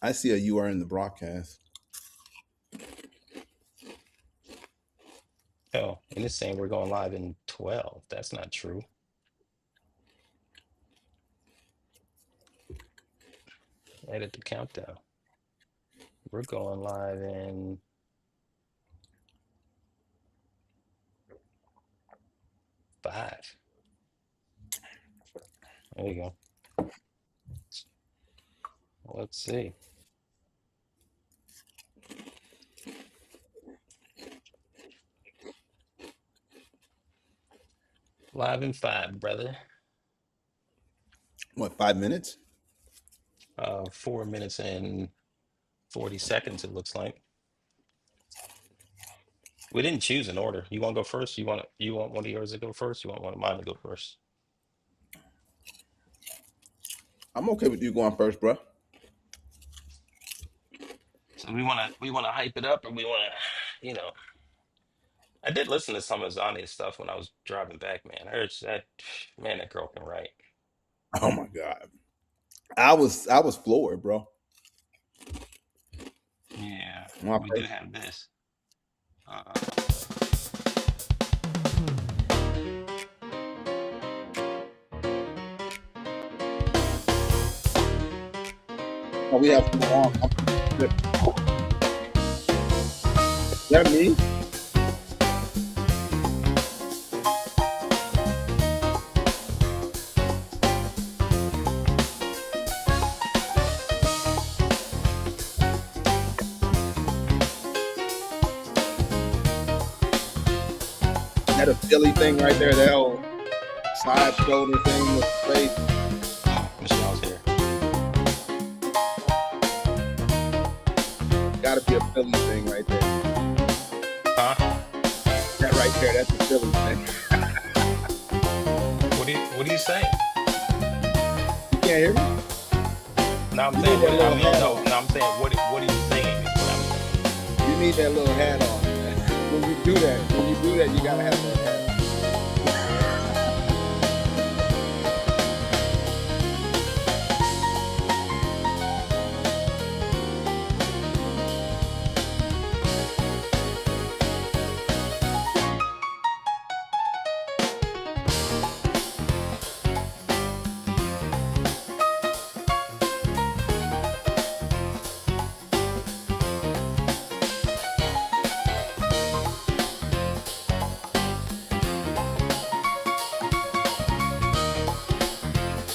I see a you are in the broadcast. Oh, and it's saying we're going live in 12. That's not true. Edit the countdown. We're going live in 5. There you go. Let's see. Live in 5, brother. What, 5 minutes? 4 minutes and 40 seconds, it looks like. We didn't choose an order. You want to go first? You want one of yours to go first? You want one of mine to go first? I'm okay with you going first, bro. So we wanna hype it up, or we wanna, you know. I did listen to some of Zania's stuff when I was driving back, man. I heard that, man, that girl can write. Oh my god, I was floored, bro. Yeah, When I we do first- have this. Uh, oh, we have some on. Is that me? Is that a Philly thing right there? That old side shoulder thing with the face. oh, Michelle's here. Got to be a Philly thing right there. Huh? That right there, that's a Philly thing. What are you saying? You can't hear me? No, I'm You saying need that what I little mean. hat No, on. no, I'm saying what are you saying? Is what I'm saying. You need that little hat on, man. When you do that, you gotta have that hat on.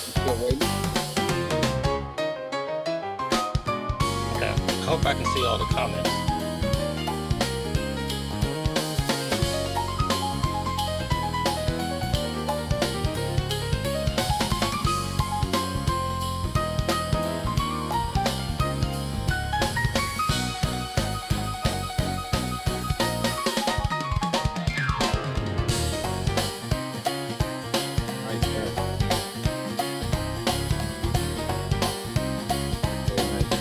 Still waiting. Okay. I hope I can see all the comments. Nice, man. Very nice.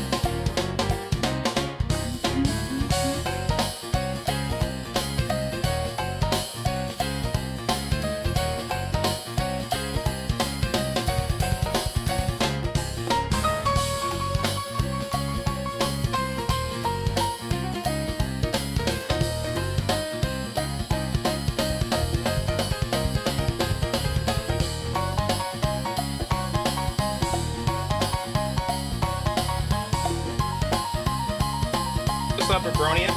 What's up, Abronia?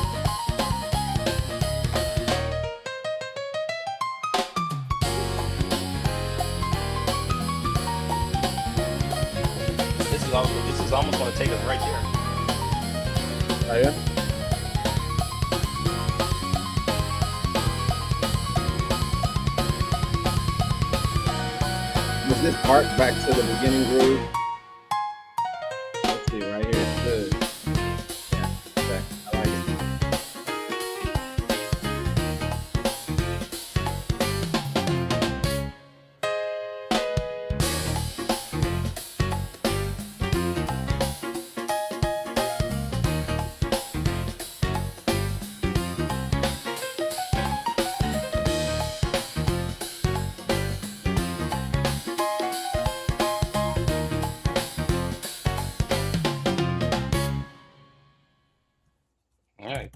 This is almost going to take us right there. Oh, yeah? Was this part back to the beginning groove? Let's see, right here it's good. Yeah, okay. I like it.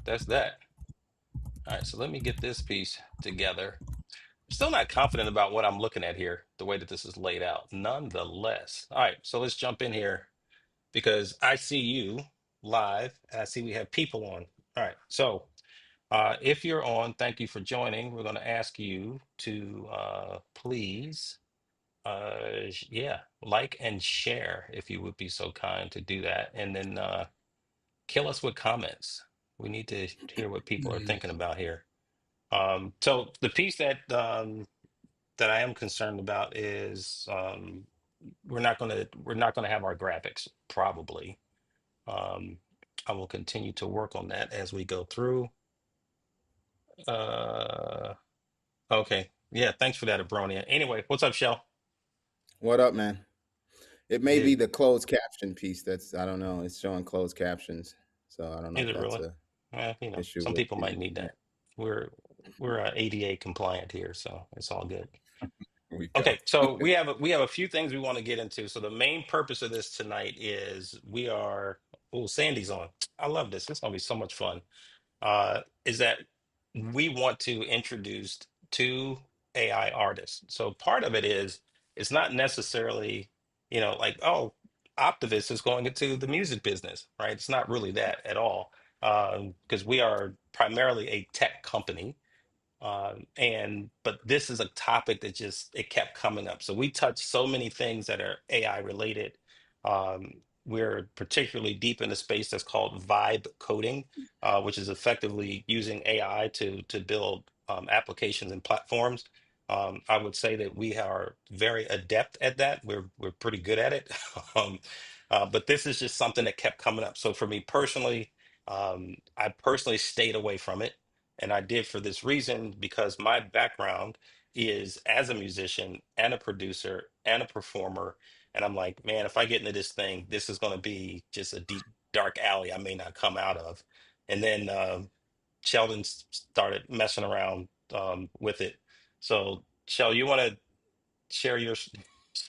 That's that. All right, so let me get this piece together. Still not confident about what I'm looking at here, the way that this is laid out. Nonetheless, all right, so let's jump in here because I see you live. And I see we have people on. All right, so if you're on, thank you for joining. We're going to ask you to please, yeah, like and share if you would be so kind to do that, and then kill us with comments. We need to hear what people are thinking about here. So the piece that I am concerned about is we're not gonna have our graphics probably. Um, I will continue to work on that as we go through. Uh, okay, yeah, thanks for that, Abronia. Anyway, what's up, Shell? What up, man? It may be Is, the closed caption piece that's I don't know. It's showing closed captions, so I don't know is if it that's really? a issue Some with people might you. need that. We're ADA compliant here, so it's all good. We go. Okay, so we have a few things we want to get into. So the main purpose of this tonight is we are. Oh, Sandy's on. I love this. It's gonna be so much fun. Is that we want to introduce two AI artists. So part of it is it's not necessarily, like, oh, Optivus is going into the music business, right? It's not really that at all. Because we are primarily a tech company. And but this is a topic that just it kept coming up. So we touch so many things that are AI related. We're particularly deep in a space that's called vibe coding, which is effectively using AI to build applications and platforms. I would say that we are very adept at that. We're pretty good at it. um, but this is just something that kept coming up. So for me personally, I personally stayed away from it, and I did for this reason because my background is as a musician and a producer and a performer. And I'm like, man, if I get into this thing, this is going to be just a deep, dark alley I may not come out of. And then Sheldon started messing around with it. So, Shel, you want to share your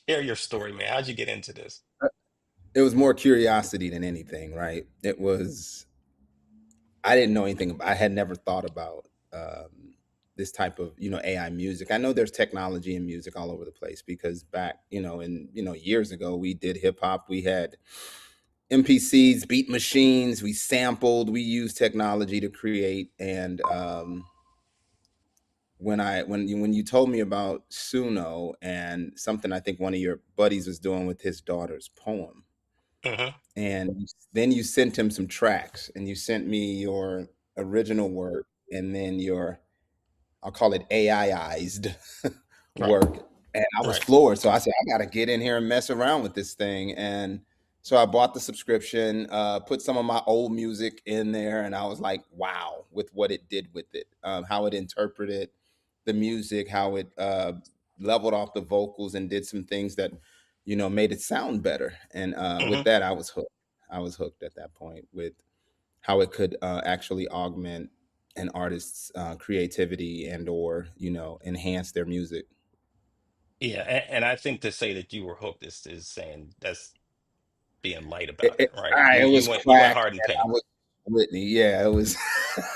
share your story, man? How'd you get into this? It was more curiosity than anything, right? It was I didn't know anything. I had never thought about this type of AI music. I know there's technology in music all over the place because back in years ago we did hip hop. We had MPCs, beat machines. We sampled. We used technology to create. And when you told me about Suno and something I think one of your buddies was doing with his daughter's poem, Hmm. and then you sent him some tracks, and you sent me your original work, and then your I'll call it AIized Right, work. And I was right. floored. So I said, I got to get in here and mess around with this thing. And so I bought the subscription, put some of my old music in there, and I was like, wow, with what it did with it, how it interpreted the music, how it leveled off the vocals and did some things that, made it sound better. And with Hmm. that, I was hooked. I was hooked at that point with how it could actually augment an artist's creativity and or enhance their music. Yeah, and I think to say that you were hooked is saying that's being light It, about it, it, right? You it you was went you went crack, hard in and I paint. was Whitney. Yeah, it was.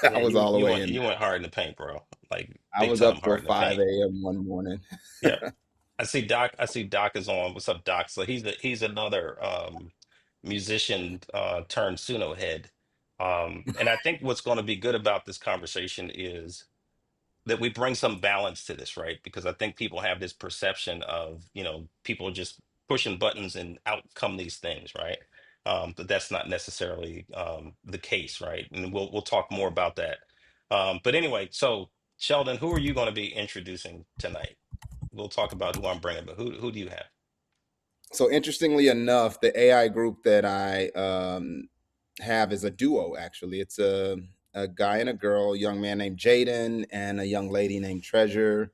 I Yeah, was you all the you way went in you there. went hard in the paint, bro. Like I big was time up till hard in the 5 paint. a.m. one morning. Yeah. I see Doc is on. What's up, Doc? So he's another musician turned Suno head. And I think what's going to be good about this conversation is that we bring some balance to this, right? Because I think people have this perception of, people just pushing buttons and out come these things, right? But that's not necessarily the case, right? And we'll talk more about that. But anyway, so Sheldon, who are you going to be introducing tonight? We'll talk about who I'm bringing, but who do you have? So interestingly enough, the AI group that I have is a duo. Actually, it's a guy and a girl, a young man named Jaden and a young lady named Treasure,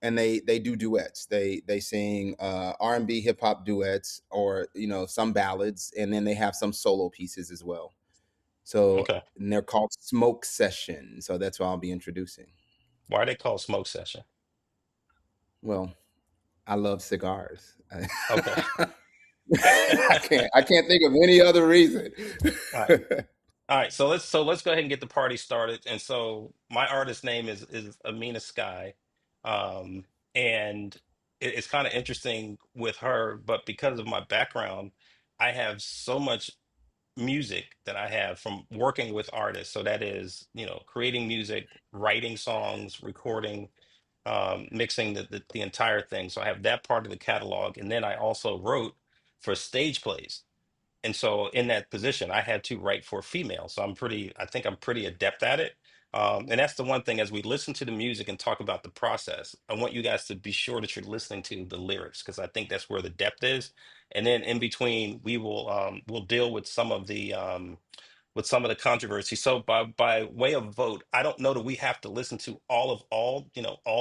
and they do duets. They sing R&B hip hop duets, or some ballads, and then they have some solo pieces as well. So Okay. and they're called Smoke Session. So that's what I'll be introducing. Why are they called Smoke Session? Well, I love cigars. Okay. I can't think of any other reason. All right. All right, so let's go ahead and get the party started. And so my artist name is Amina Sky, um, and it's kind of interesting with her, but because of my background, I have so much music that I have from working with artists. So that is, creating music, writing songs, recording, mixing the entire thing. So I have that part of the catalog, and then I also wrote for stage plays. And so in that position, I had to write for female. So I think I'm pretty adept at it. And that's the one thing as we listen to the music and talk about the process, I want you guys to be sure that you're listening to the lyrics because I think that's where the depth is. And then in between, we'll deal with some of the controversy. So by way of vote, I don't know that we have to listen to all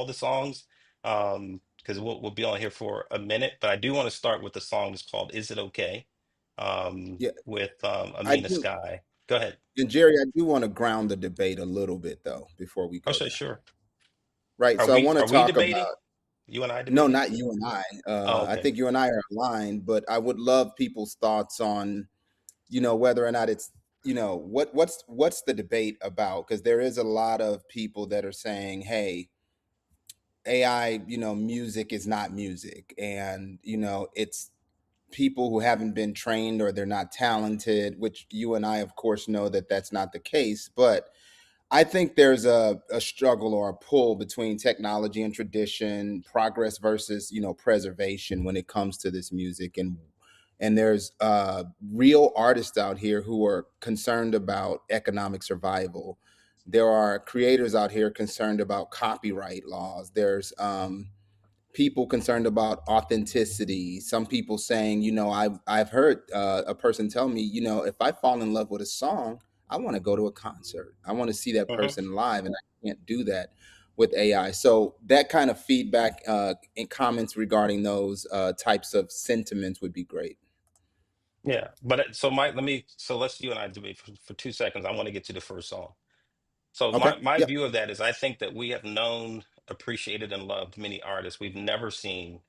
the songs, because we'll be on here for a minute. But I do want to start with the song that's called "Is It Okay," Yeah, with I Amina do. Sky. Go ahead. And Jerry, I do want to ground the debate a little bit though before we I'll go say there. sure. Right. Are So I we want to are we talk debating? about, You and I no, debating? not you and I. Oh, I okay. think you and I are aligned, but I would love people's thoughts on, whether or not it's, what's the debate about? Because there is a lot of people that are saying, hey, AI, music is not music. And, it's people who haven't been trained or they're not talented, which you and I, of course, know that that's not the case. But I think there's a struggle or a pull between technology and tradition, progress versus preservation when it comes to this music, and there's real artists out here who are concerned about economic survival. There are creators out here concerned about copyright laws. There's people concerned about authenticity. Some people saying, I've heard a person tell me, if I fall in love with a song, I want to go to a concert. I want to see that Hmm. person live, and I can't do that with AI. So that kind of feedback and comments regarding those types of sentiments would be great. Yeah, but so let's you and I debate for 2 seconds. I want to get to the first song. So Okay. my Yep. view of that is I think that we have known, appreciated, and loved many artists we've never seen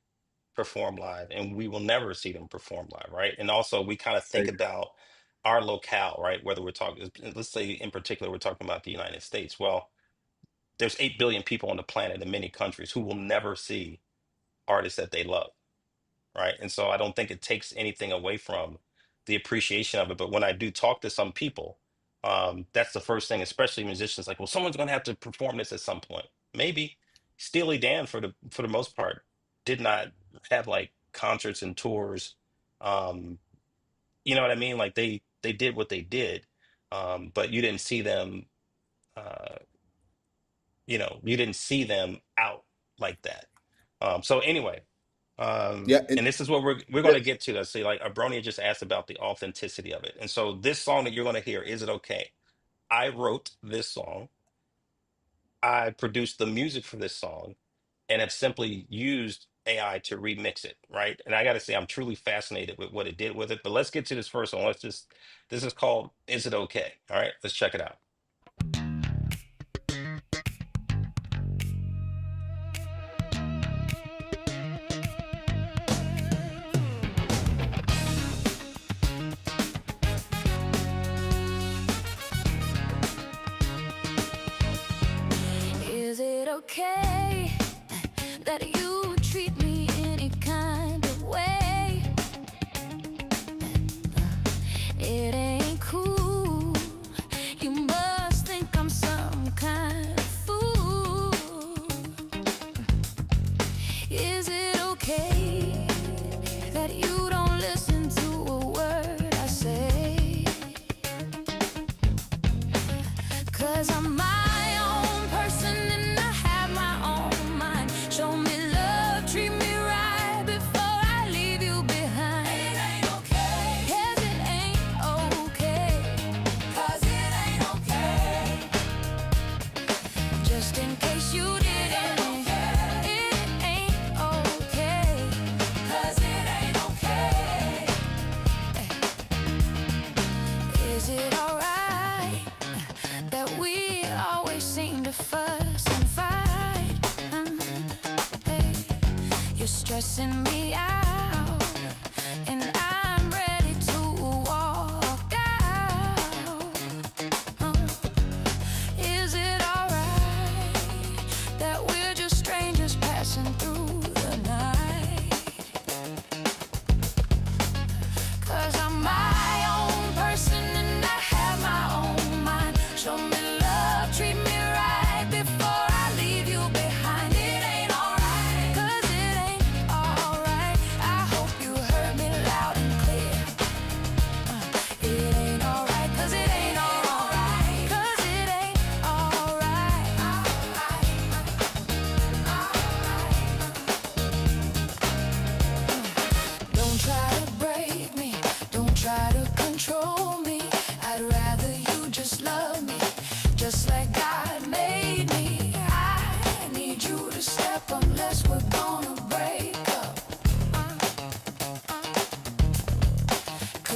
perform live, and we will never see them perform live, right? And also we kind of There think you about our locale, right? Whether we're talking, let's say in particular, we're talking about the United States. Well, there's 8 billion people on the planet in many countries who will never see artists that they love, right? And so I don't think it takes anything away from the appreciation of it. But when I do talk to some people, that's the first thing, especially musicians, like, well, someone's going to have to perform this at some point. Maybe Steely Dan, for the most part, did not have like concerts and tours. Um, you know what I mean? Like they did what they did, but you didn't see them. Uh, you didn't see them out like that. So anyway, Yeah. and this is what we're going to get to. Let's see, like Abronia just asked about the authenticity of it, and so this song that you're going to hear, "Is It Okay?" I wrote this song. I produced the music for this song, and have simply used AI to remix it, right? And I got to say, I'm truly fascinated with what it did with it. But let's get to this first one. This is called "Is It Okay?" All right, let's check it out. Is it okay that you treat me any kind of way? It ain't cool. You must think I'm some kind of fool. Is it okay that you don't listen to a word I say? 'Cause I'm my own person and I have my own mind. Show me love, treat me right before I leave you behind. It ain't okay. Yes, it ain't okay. 'Cause it ain't okay. Just in case you didn't, it ain't okay. 'Cause it ain't okay. Is it alright that we always seem to fuss and fight? Hey, you're stressing me out, and I'm ready to walk out.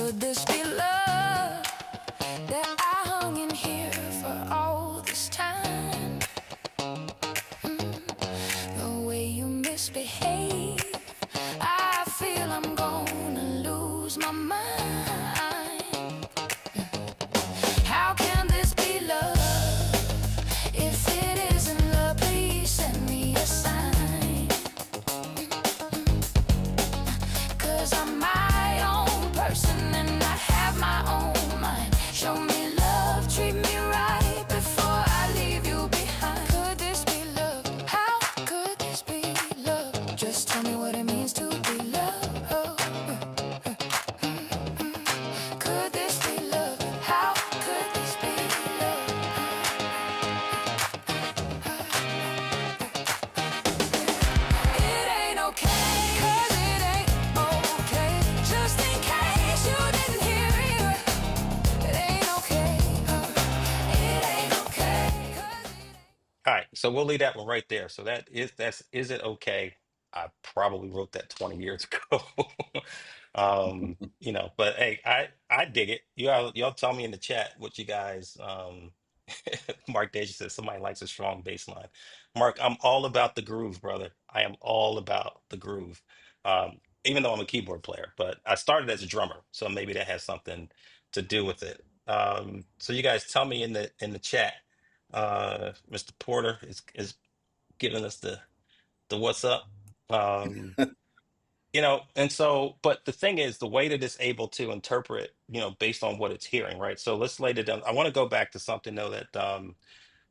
Could this be love that I hung in here for all this time? The way you misbehave, I feel I'm gonna lose my mind. How can this be love? If it isn't love, please send me a sign. 'Cause I'm my own person and I have my own mind. Show me love, treat me right before I leave you behind. Could this be love? How could this be love? Just tell me what it means to be loved. Could this be love? How could this be love? It ain't okay, 'cause it ain't okay. Just in case you didn't hear me, it ain't okay. It ain't okay, 'cause it ain't. All right, so we'll leave that one right there. So that's is it okay? I probably wrote that 20 years ago. But hey, I dig it. Y'all tell me in the chat what you guys Mark Deja says somebody likes a strong bass line. Mark, I'm all about the groove, brother. I am all about the groove. Even though I'm a keyboard player, but I started as a drummer, so maybe that has something to do with it. So you guys tell me in the chat. Mr. Porter is giving us the what's up. Um, and so, but the thing is, the way that it's able to interpret, based on what it's hearing, right? So let's lay it down. I want to go back to something though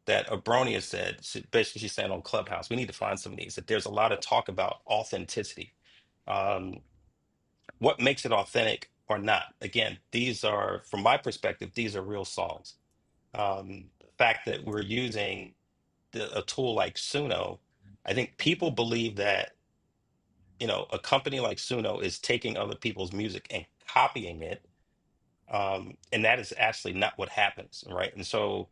that Abronia said. Basically, she's saying on Clubhouse, we need to find some of these. That there's a lot of talk about authenticity. Um, what makes it authentic or not? Again, these are, from my perspective, these are real songs. The fact that we're using a tool like Suno, I think people believe that, a company like Suno is taking other people's music and copying it. And that is actually not what happens, right? And so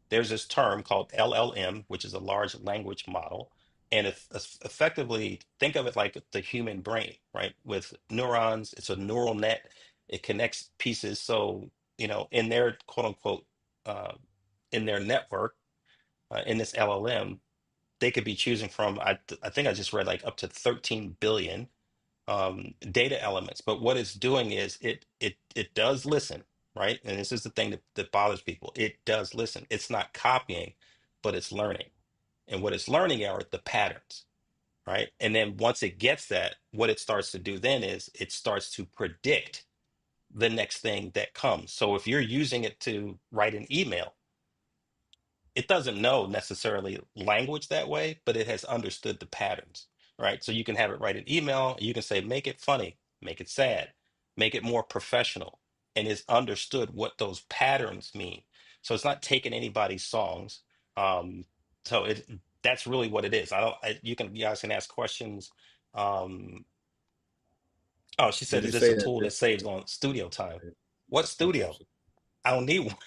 there's this term called LLM, which is a large language model. And if effectively think of it like the human brain, right? With neurons, it's a neural net. It connects pieces. So, in their quote unquote, uh, in their network, in this LLM, they could be choosing from I think I just read like up to 13 billion data elements. But what it's doing is it does listen, right? And this is the thing that bothers people. It does listen. It's not copying, but it's learning. And what it's learning are the patterns, right? And then once it gets that, what it starts to do then is it starts to predict the next thing that comes. So if you're using it to write an email, it doesn't know necessarily language that way, but it has understood the patterns, right? So you can have it write an email, you can say, make it funny, make it sad, make it more professional, and it's understood what those patterns mean. So it's not taking anybody's songs. Um, so that's really what it is. You guys can ask questions. Um, oh, she said, Did is you this say a that tool that this? saves on studio time? What Okay. studio? I don't need one.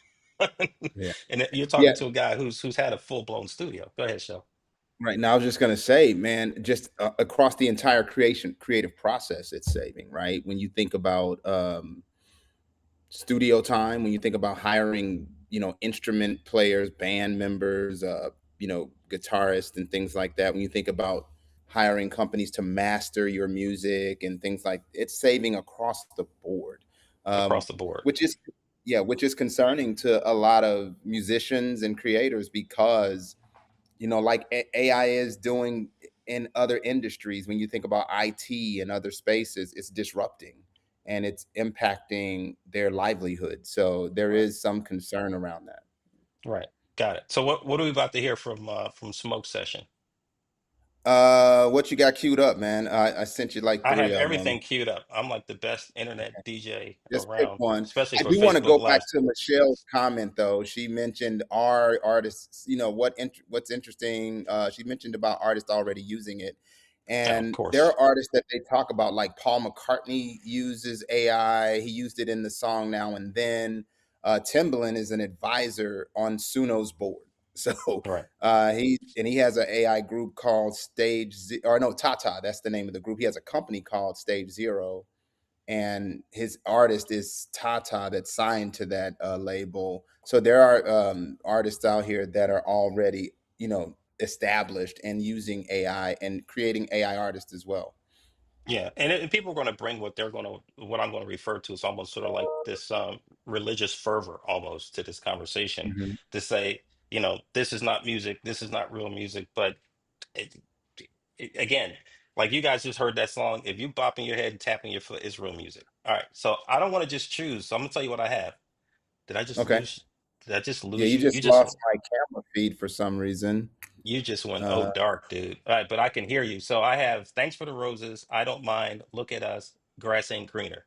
Yeah. And you're talking Yeah. to a guy who's had a full blown studio. Go ahead, Shel. Right now, I was just gonna say, man, just across the entire creative process, it's saving. Right when you think about studio time, when you think about hiring, instrument players, band members, guitarists and things like that, when you think about hiring companies to master your music and things like, it's saving across the board. um, Across the board. which is, yeah, which is concerning to a lot of musicians and creators, because like AI is doing in other industries. When you think about IT and other spaces, it's disrupting and it's impacting their livelihood. So there Right. is some concern around that. Right. Got it. So what are we about to hear from Smoke Session? What you got queued up, man? I sent you like I three have of them. everything queued up. I'm like the best internet DJ Just pick around, one. especially I for do want to Facebook go back Live. to Michelle's comment though. She mentioned our artists. What's interesting. She mentioned about artists already using it, Oh, of and there course. are artists that they talk about, like Paul McCartney uses AI. He used it in the song Now and Then. Timbaland is an advisor on Suno's board. So Right. he has an AI group called or no, Tata. That's the name of the group. He has a company called Stage Zero, and his artist is Tata that's signed to that label. So there are artists out here that are already, established and using AI and creating AI artists as well. Yeah, and people are going to bring what I'm going to refer to as almost sort of like this religious fervor almost to this conversation Mhm. to say, this is not music, this is not real music, but it, again, like you guys just heard that song. If you bopping your head and tapping your foot, it's real music. All right, so I don't want to just choose. So I'm gonna tell you what I have. Did I just Okay. lose? Did I just Yeah, lose you you? just lost my camera feed for some reason. You just went oh Uh, dark, dude. All right, but I can hear you. So I have thanks for the roses. I don't mind. Look at us. Grass ain't greener.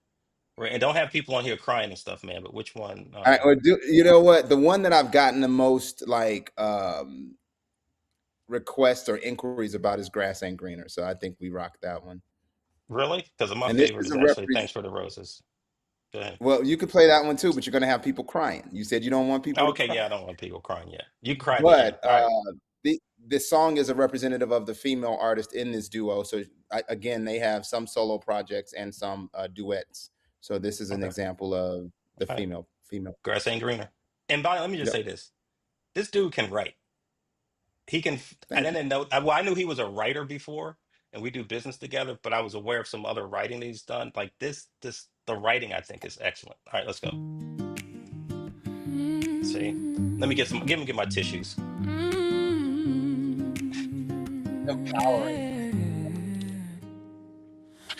Right, and don't have people on here crying and stuff, man. But which one? or you know what? The one that I've gotten the most like requests or inquiries about is grass ain't greener. So I think we rock that one. Really? Because my And this favorite is is a actually represent. thanks for the roses. Go ahead. Well, you could play that one too, but you're going to have people crying. You said you don't want people to Okay, cry. yeah, I don't want people crying yet. You cry to the But end. All right. the song is a representative of the female artist in this duo. So again, they have some solo projects and some duets. So this is an Okay. example of the All right. female. Grass ain't greener. And by let me just Yep. say this: this dude can write. He can. I Thank you. didn't know. Well, I knew he was a writer before, and we do business together. But I was aware of some other writing that he's done. Like the writing I think is excellent. All right, let's go. See, let me get my tissues. Empowering.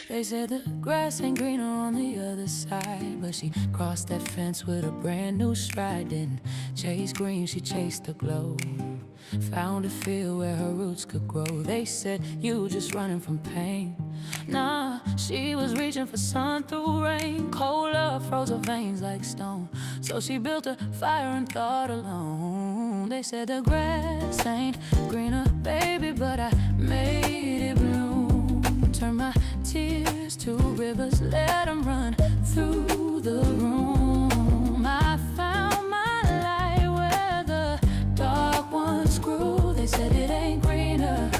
They said the grass ain't greener on the other side, but she crossed that fence with a brand new stride. Didn't chase green, she chased the glow. Found a field where her roots could grow. They said you just running from pain. Nah, she was reaching for sun through rain. Cold love froze her veins like stone. So she built a fire and thought alone. They said the grass ain't greener, baby, but I made it bloom. Turn my tears to rivers, let them run through the room. I found my light where the dark ones grew. They said it ain't greener,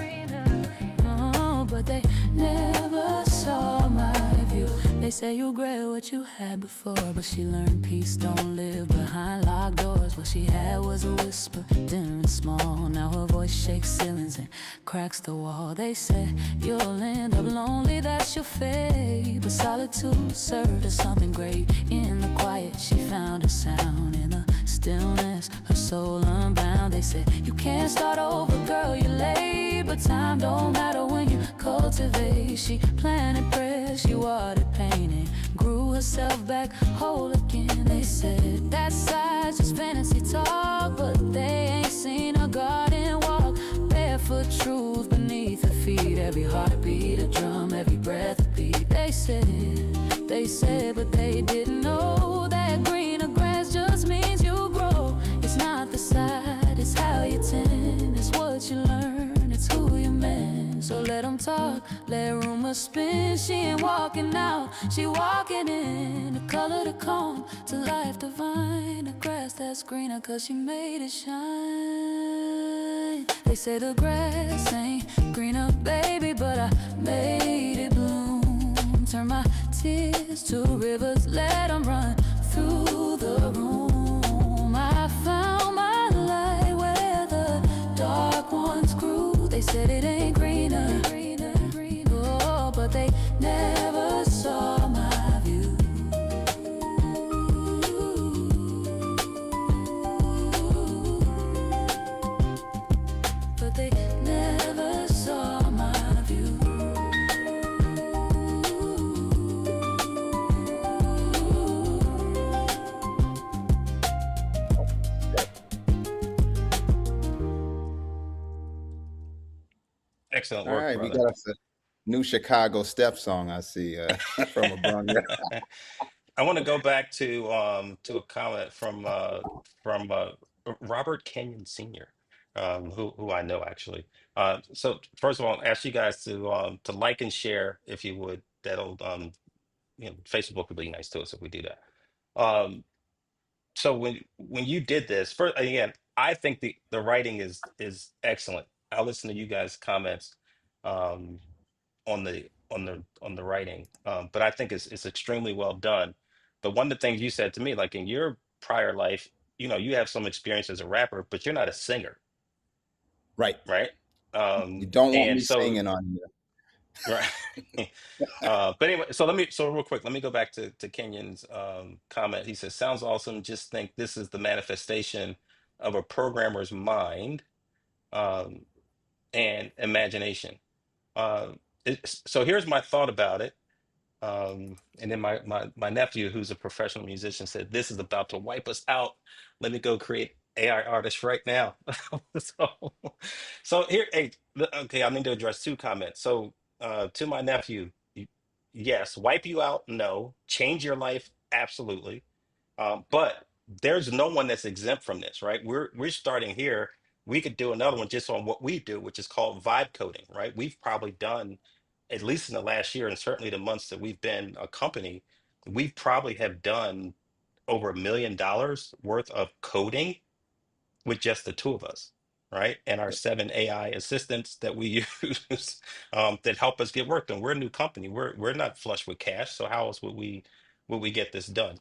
oh, but they never saw my view. They say you regret what you had before, but she learned peace don't live behind locked doors. What she had was a whisper, dim and small. Now her voice shakes ceilings and cracks the wall. They said you'll end up lonely, that's your fate, but solitude served her something great. In the quiet she found a sound, in the stillness her soul unbound. They said you can't start over, girl, you're late, but time don't matter when you cultivate. She planted prayers, she watered pain, and grew herself back whole again. They said that side's just fantasy talk, but they ain't seen a garden walk. Barefoot truth beneath her feet, every heartbeat a drum, every breath a beat. They said, but they didn't know that greener grass just means you grow. It's not the side, it's how you tend, it's what you learn, it's who you meant. So let them talk, let rumors spin. She ain't walking out, she walking in. The color to come to life divine. The grass that's greener cause she made it shine. They say the grass ain't greener, baby, but I made it bloom. Turn my tears to rivers, let them run through the room. I found my light where the dark ones grew. They said it ain't greener, oh, but they never saw my view. But they never saw my view. Excellent All work, right, we brother. got us a new Chicago step song. I see from Abronia. I want to go back to a comment from Robert Kenyon Sr., who I know actually. So first of all, I ask you guys to like and share if you would. That'll Facebook would be nice to us if we do that. Um, so when you did this, first again, I think the writing is excellent. I'll listen to you guys' comments um, on the on the writing. But I think it's extremely well done. But one of the things you said to me, like in your prior life, you have some experience as a rapper, but you're not a singer, Right. right? You don't want And me so singing on here. right. But anyway, so real quick, let me go back to Kenyon's comment. He says, "Sounds awesome. Just think this is the manifestation of a programmer's mind um, and imagination." Uh, so here's my thought about it. And then my nephew, who's a professional musician, said, "This is about to wipe us out. Let me go create AI artists right now." So, so here, hey, okay, I need to address two comments. So, to my nephew, yes, wipe you out, no, change your life, absolutely. But there's no one that's exempt from this, right? We're starting here. We could do another one just on what we do, which is called vibe coding, right? We've probably done, at least in the last year, and certainly the months that we've been a company, we probably have done over $1 million worth of coding with just the two of us, right? And our Yep. 7 AI assistants that we use that help us get work done. We're a new company. We're not flush with cash, so how else would we get this done?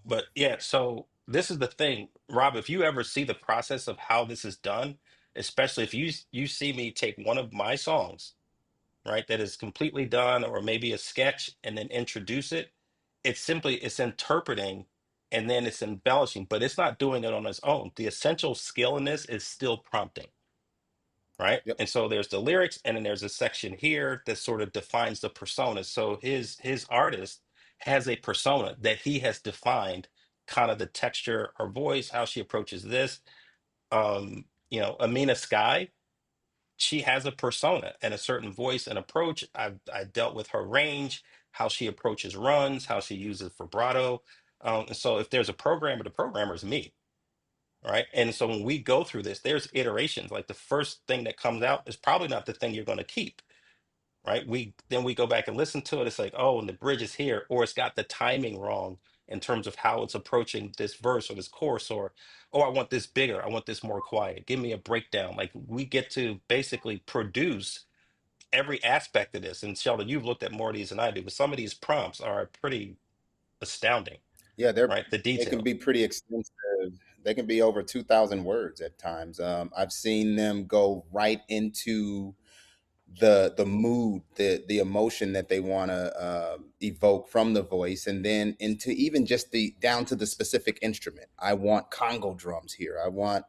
But yeah, so this is the thing, Rob. If you ever see the process of how this is done, especially if you see me take one of my songs, right, that is completely done, or maybe a sketch, and then introduce it, it's interpreting and then it's embellishing, but it's not doing it on its own. The essential skill in this is still prompting, right? Yep. And so there's the lyrics, and then there's a section here that sort of defines the persona. So his artist has a persona that he has defined, kind of the texture, her voice, how she approaches this. Amina Sky, she has a persona and a certain voice and approach. I dealt with her range, how she approaches runs, how she uses vibrato. And so if there's a programmer, the programmer is me, right? And so when we go through this, there's iterations. Like the first thing that comes out is probably not the thing you're going to keep, right? We go back and listen to it. It's like, oh, and the bridge is here, or it's got the timing wrong in terms of how it's approaching this verse or this chorus, or oh, I want this bigger, I want this more quiet. Give me a breakdown. Like we get to basically produce every aspect of this. And Sheldon, you've looked at more of these than I do, but some of these prompts are pretty astounding, Yeah, right? The they can detail. be pretty extensive. They can be over 2,000 words at times. I've seen them go right into the mood, the emotion that they want to evoke from the voice, and then into even just the down to the specific instrument. I want Congo drums here. I want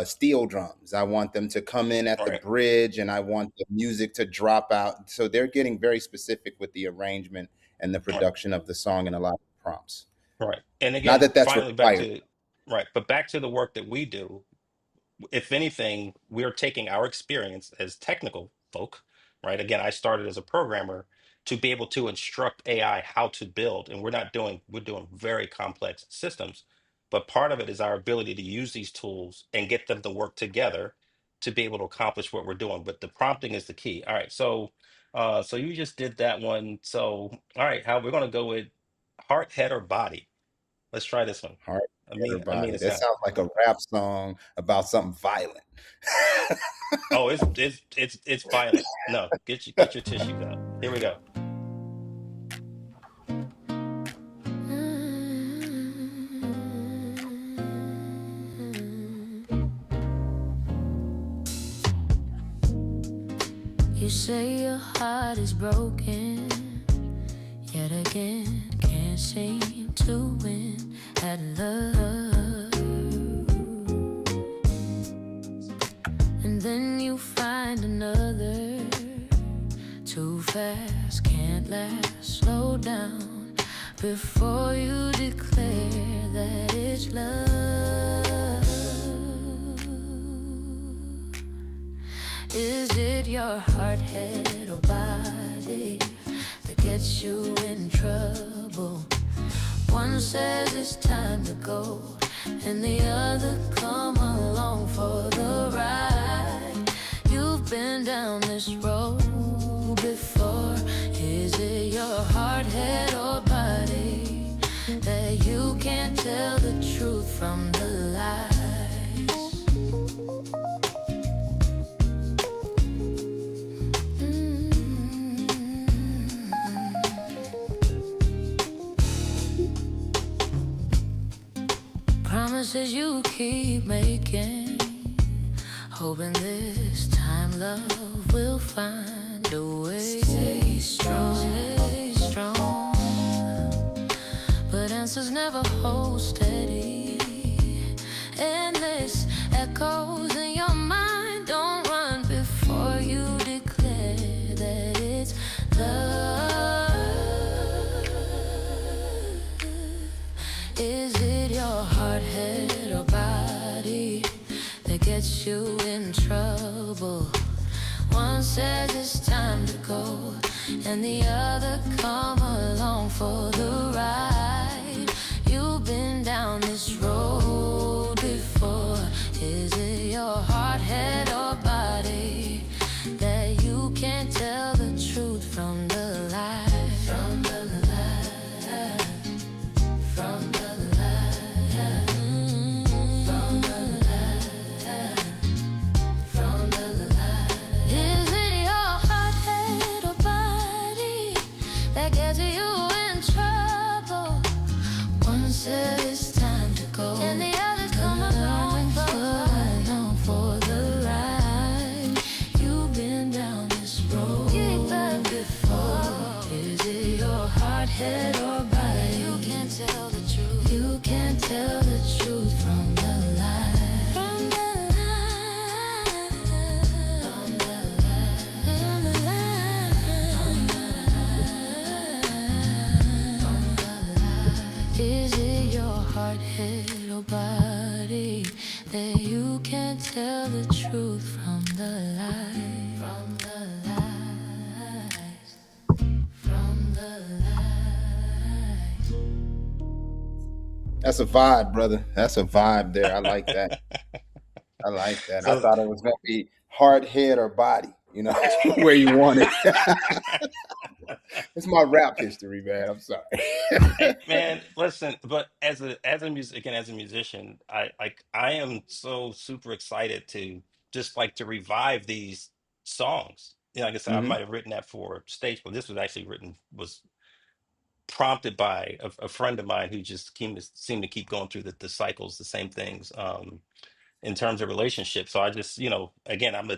steel drums. I want them to come in at All the right, bridge, and I want the music to drop out. So they're getting very specific with the arrangement and the all right, production of the song in a lot of prompts. all right. And Not again, that that's finally back required. to right, but back to the work that we do. If anything, we're taking our experience as technical folk, right? Again, I started as a programmer to be able to instruct AI how to build, and we're doing very complex systems, but part of it is our ability to use these tools and get them to work together to be able to accomplish what we're doing. But the prompting is the key. All right, so you just did that one. So all right, how we're gonna go with heart, head, or body. Let's try this one. Heart, head, or Amin body. is That kind. sounds like a rap song about something violent. Oh, it's violent. No, get your tissues out. Here we go. You say your heart is broken, yet again can't seem to win at love. And then you find another, too fast, can't last, slow down before you declare that it's love. Is it your heart, head, or body that gets you in trouble? One says it's time to go, and the other come along for the ride. You've been down this road before. Is it your heart, head, or body that you can't tell the truth from the lies? promises you keep making, hoping this time love will find a way. Stay strong, stay strong, but answers never hold steady. Endless echoes in your mind, don't run before you declare that it's love. Is it your heart, head, or body that gets you in trouble? One says it's time to go, and the other come along for the ride. You've been down this road before. Is it your heart, head, or body that you can't tell the truth from the lie? From the lie, from the lie, from the lie, from the lie. Is it your heart, head, or body that gets you in trouble? One says it's time to go, and the others come along for the ride. You've been down this road before. Is it your heart, head, or body? You can't tell the truth. You can't tell the truth from the lie. From the lie. From the lie. From the lie. From the lie. Is it your heart, head, or body that you can't tell the truth from the lie? From the lies. From the lies. That's a vibe, brother. That's a vibe there. I like that. I like that. I So thought it was gonna be heart, head, or body. You know, where you want it. It's my rap history, man. I'm sorry. hey, man, listen, but as a music and as a musician, I am so super excited to just like to revive these songs. You know, like I said, I Hmm. might have written that for stage, but this was actually written was prompted by a friend of mine who just seemed to keep going through the cycles, the same things. In terms of relationships. So I just, again, I'm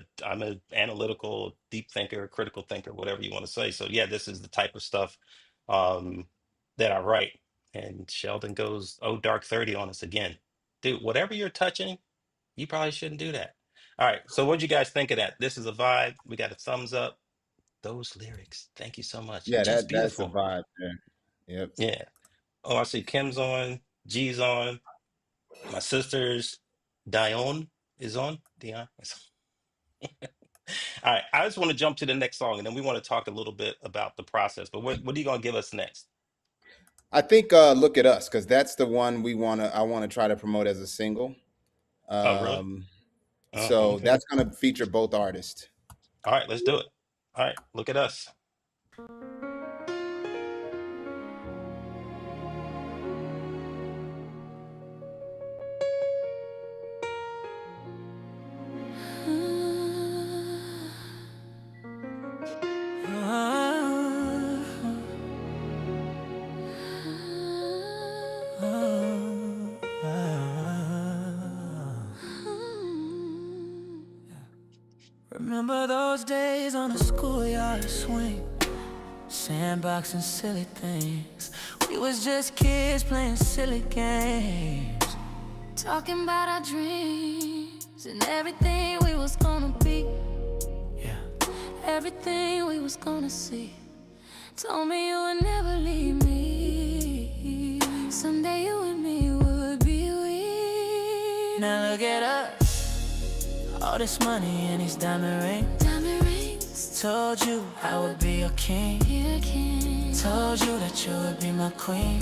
a analytical, deep thinker, critical thinker, whatever you want to say. So yeah, this is the type of stuff um, that I write. And Sheldon goes, "Oh, dark 30 on us again." Dude, whatever you're touching, you probably shouldn't do that. All right. So what'd you guys think of that? This is a vibe. We got a thumbs up. Those lyrics. Thank you so much. Yeah, Just that's a beautiful. vibe there. Yep. Yeah. Oh, I see Kim's on, G's on, my sister's Dion is on. Dion. All right, I just want to jump to the next song, and then we want to talk a little bit about the process. But what are you gonna give us next? I think "Look at Us" because that's the one I want to try to promote as a single. Oh, really? Um, Oh, so okay. that's going to feature both artists. All right, let's do it. All right, look at us. Remember those days on the schoolyard swing, sandboxing silly things. We was just kids playing silly games, talking about our dreams and everything we was gonna be. Yeah, everything we was gonna see. Told me you would never leave me. Someday you and me would be we. Now look at us, all this money and these diamond rings. Diamond rings. Told you I would be your king. Your king. Told you that you would be my queen.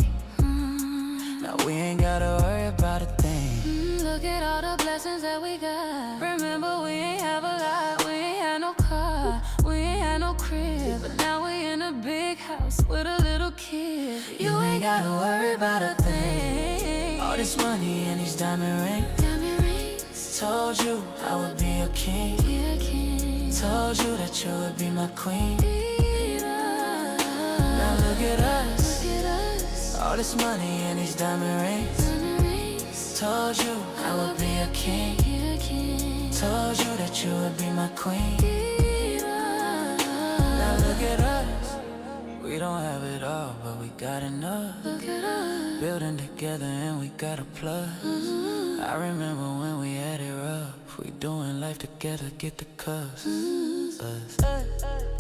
Now we ain't gotta worry about a thing. Look at all the blessings that we got. Remember we ain't have a lot. We ain't had no car. We ain't had no crib. But now we in a big house with a little kid. You ain't gotta worry about a thing. All this money and these diamond rings. Diamond rings. Told you I would be your king. Your king. Told you that you would be my queen. Now look at us. All this money and these diamond rings. Told you I would be a king. Told you that you would be my queen. Now look at us. We don't have it all, but we got enough. Building together and we got a plus. I remember when we had it rough. We doing life together, get the cuffs.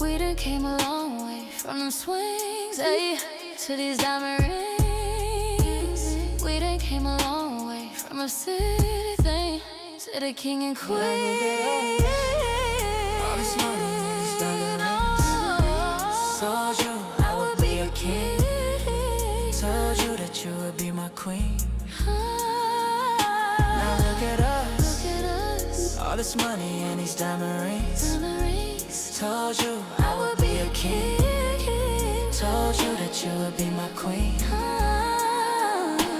We done came a long way from them swings, ayy, to these diamond rings. We done came a long way from a city thing to the king and queen. All this money and these diamond rings. Told you I would be a king. Told you that you would be my queen. Now look at us. All this money and these diamond rings. Told you I would be a king. Told you that you would be my queen.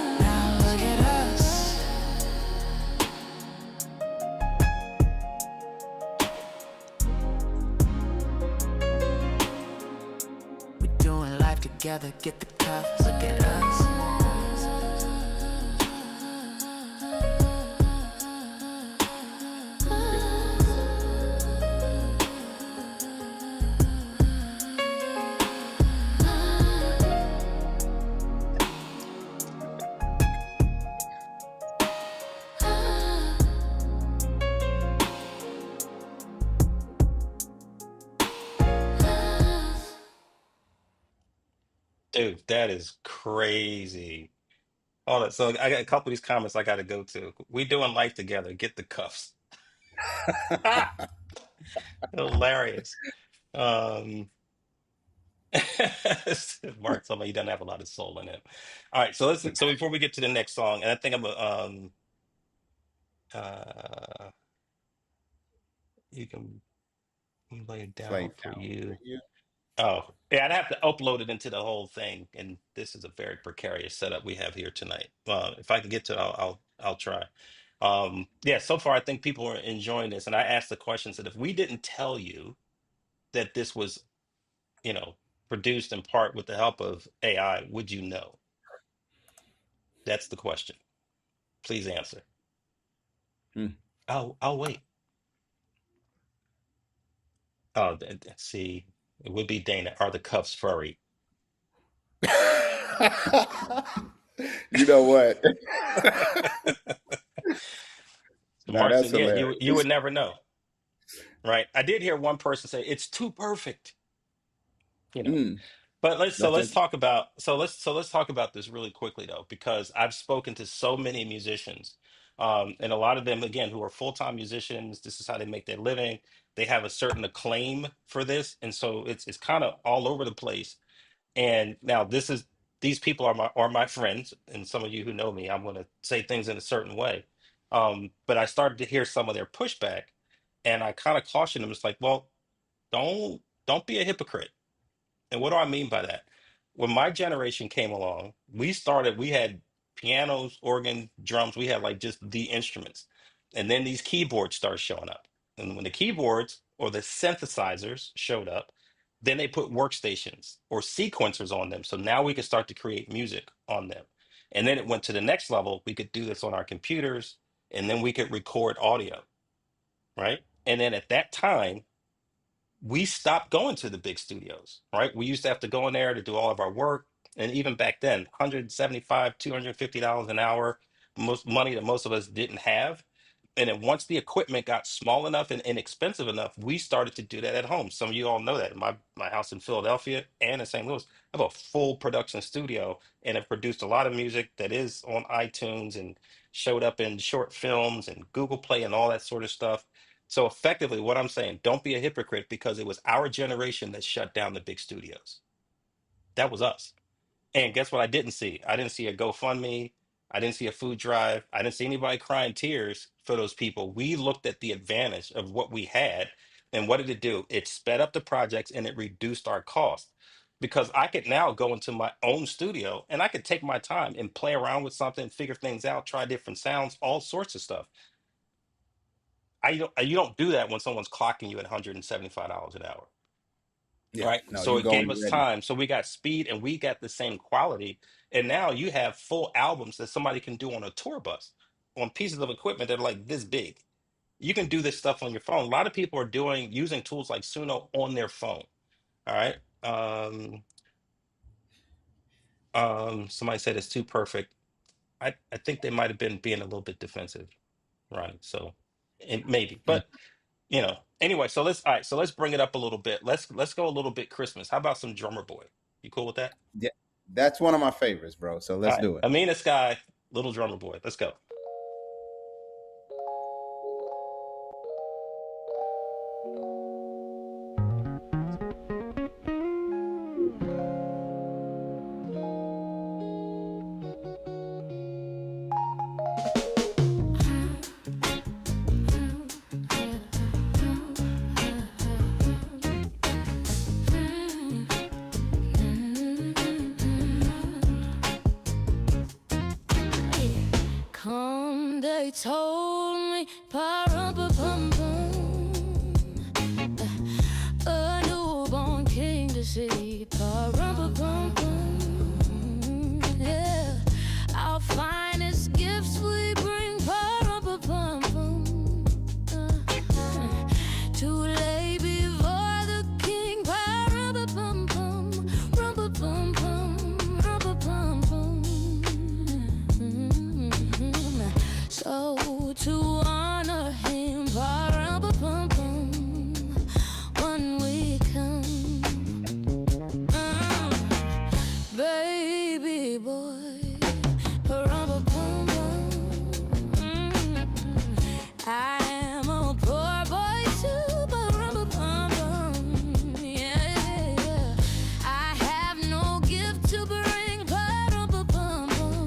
Now look at us. We doing life together, get the cuffs. Look at us. Dude, that is crazy. Hold on. So I got a couple of these comments I got to go to. We doing life together. Get the cuffs. Hilarious. Um, Mark told me he doesn't have a lot of soul in him. All right, so listen. So before we get to the next song, and I think I'm uh you can lay it Play down for down for you. you. Oh, yeah, I'd have to upload it into the whole thing, and this is a very precarious setup we have here tonight. If I can get to it, I'll try. Yeah, so far I think people are enjoying this, and I asked the questions that if we didn't tell you that this was, you know, produced in part with the help of AI, would you know? That's the question. Please answer. Hmm. I'll wait. Oh, see, it would be Dana. Are the cuffs furry? You know what? So Now Mark that's said, yeah, you hilarious. would never know, right? I did hear one person say it's too perfect, you know. Mm, But let's so that's let's interesting. talk about let's talk about this really quickly though, because I've spoken to so many musicians, and a lot of them again who are full-time musicians. This is how they make their living. They have a certain acclaim for this, and so it's kind of all over the place. And now these people are my friends, and some of you who know me, I'm going to say things in a certain way. But I started to hear some of their pushback, and I kind of cautioned them. It's like, well, don't be a hypocrite. And what do I mean by that? When my generation came along, we had pianos, organ, drums, we had like just the instruments. And then these keyboards started showing up. And when the keyboards or the synthesizers showed up, then they put workstations or sequencers on them. So now we could start to create music on them. And then it went to the next level. We could do this on our computers, and then we could record audio, right? And then at that time, we stopped going to the big studios, right? We used to have to go in there to do all of our work. And even back then, 175, $250 an hour, most money that most of us didn't have. And then once the equipment got small enough and inexpensive enough, we started to do that at home. Some of you all know that. My house in Philadelphia and in St. Louis, I have a full production studio and have produced a lot of music that is on iTunes and showed up in short films and Google Play and all that sort of stuff. So effectively, what I'm saying, don't be a hypocrite because it was our generation that shut down the big studios. That was us. And guess what? I didn't see. I didn't see a GoFundMe. I didn't see a food drive. I didn't see anybody crying tears for those people. We looked at the advantage of what we had. And what did it do? It sped up the projects and it reduced our cost. Because I could now go into my own studio and I could take my time and play around with something, figure things out, try different sounds, all sorts of stuff. You don't do that when someone's clocking you at $175 an hour. Yeah. right? No, So you it go gave in us ready. time. So we got speed and we got the same quality. And now you have full albums that somebody can do on a tour bus, on pieces of equipment that are like this big. You can do this stuff on your phone. A lot of people are doing using tools like Suno on their phone. All right. Somebody said it's too perfect. I think they might have been being a little bit defensive, Ronnie. So, and maybe, Mm. but anyway, so let's all right, so let's bring it up a little bit. Let's go a little bit Christmas. How about some Drummer Boy? You cool with that? Yeah, that's one of my favorites, bro. So All let's right. do it. Amina Sky, Little Drummer Boy. Let's go. Come, they told me, pa-rum-pa-pum-pum, a newborn king to see, pa-rum-pa-pum-pum, yeah. Our finest gifts we bring, pa-rum-pa-pum-pum, to lay before the king, pa-rum-pa-pum-pum, rum-pa-pum-pum, rum-pa-pum-pum. So to honor him, pa-rum-pa-pum-pum, when we come, baby boy, pa-rum-pa-pum-pum. I am a poor boy too, pa-rum-pa-pum-pum, yeah, yeah. I have no gift to bring, pa-rum-pa-pum-pum,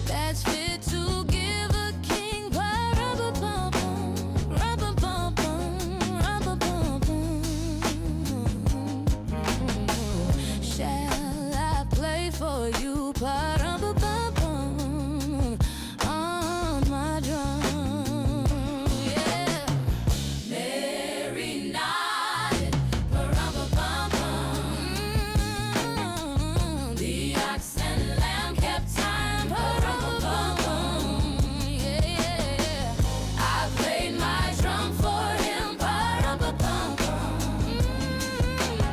that's fit to give a king, pa-rum-pa-pum-pum, rum-pa-pum-pum, rum-pa-pum-pum. Shall I play for you, pa-rum-pa-pum-pum, on my drum, yeah. Mary nodded, pa-rum-pa-pum-pum. The ox and lamb kept time, pa-rum-pa-pum-pum. Yeah, yeah, yeah. I played my drum for him, pa-rum-pa-pum-pum.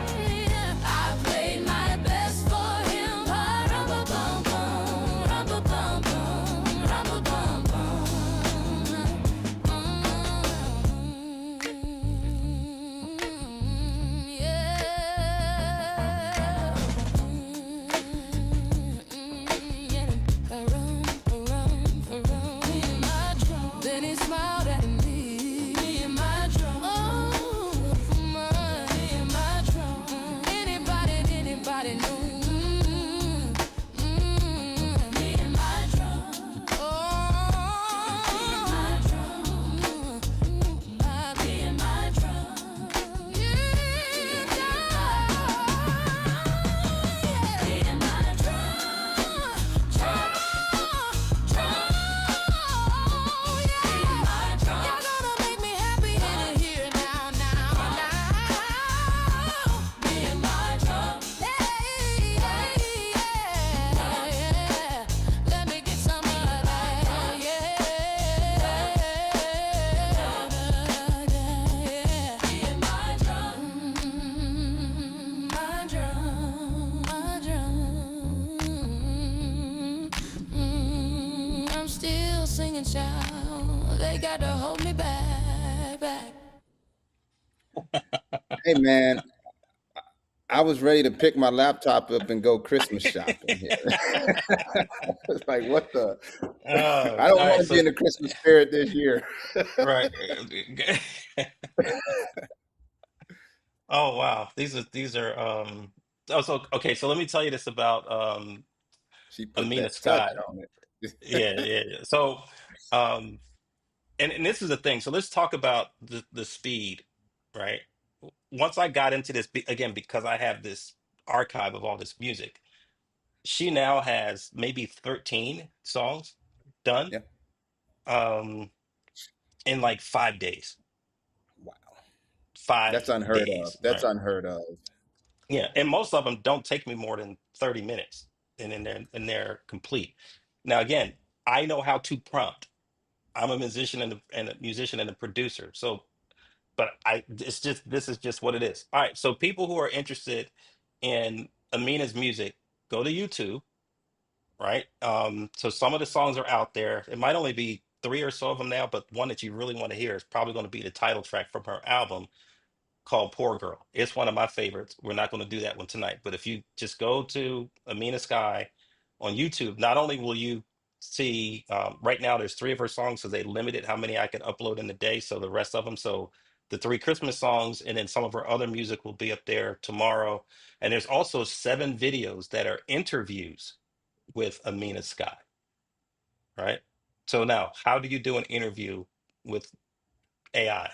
Yeah. I played my best for him, pa-rum-pa-pum-pum, rum-pa-pum-pum, rum-pa-pum-pum. Then he smiled at me. Me and my drum. Oh, me and my drum. Anybody know? Me and my drum. Oh, me and my drum. Me and my drum. Yeah, me and my drum. Drum, yeah. Y'all gonna make me happy in here now. Me and my drum. Hey, yeah. Let me get some of that. Yeah. Me and my drum. My drum. My drum. I'm still singing, child. They got to hold me back. Hey, man, I was ready to pick my laptop up and go Christmas shopping here. It's like, what the? All I don't right, want to be so in the Christmas spirit this year. right. Oh wow. These are oh so okay, so let me tell you this about She put Amina that touch Sky. on Yeah, it. yeah, yeah. So um and this is the thing. So let's talk about the speed, right? Once I got into this again because I have this archive of all this music, she now has maybe 13 songs done Yeah. um in like 5 days. Wow. five That's unheard of. days, That's right? unheard of. Yeah, and most of them don't take me more than 30 minutes, and then they're complete. Now, again, I know how to prompt. I'm a musician and a musician and a producer. So, but it's just this is just what it is. All right. So, people who are interested in Amina's music, go to YouTube, right? So some of the songs are out there. It might only be three or so of them now, but one that you really want to hear is probably going to be the title track from her album called Poor Girl. It's one of my favorites. We're not going to do that one tonight, but if you just go to Amina Sky on YouTube, not only will you see right now there's three of her songs, so they limited how many I could upload in a day. So the rest of them, so the three Christmas songs, and then some of her other music will be up there tomorrow. And there's also 7 videos that are interviews with Amina Sky, right? So now, how do you do an interview with AI?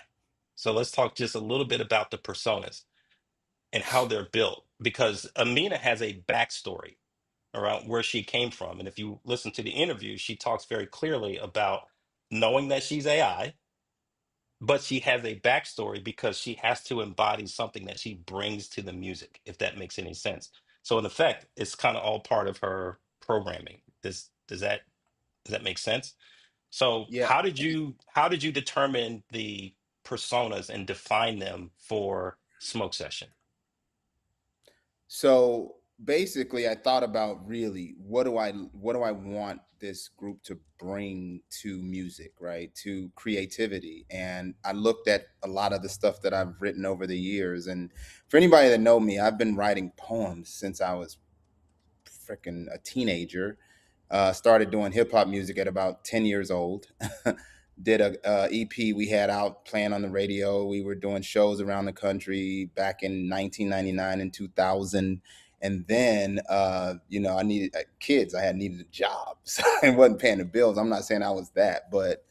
So let's talk just a little bit about the personas and how they're built, because Amina has a backstory around where she came from. And if you listen to the interview, she talks very clearly about knowing that she's AI, but she has a backstory because she has to embody something that she brings to the music, if that makes any sense. So in effect, it's kind of all part of her programming. Does that make sense? So Yeah. how did you determine the personas and define them for Smoke Session? So basically, I thought about really what do I want this group to bring to music, right? To creativity. And I looked at a lot of the stuff that I've written over the years. And for anybody that know me, I've been writing poems since I was freaking a teenager. Started doing hip hop music at about 10 years old. Did a EP we had out playing on the radio. We were doing shows around the country back in 1999 and 2000. And then, I needed kids. I had needed a job, so I wasn't paying the bills. I'm not saying I was that, but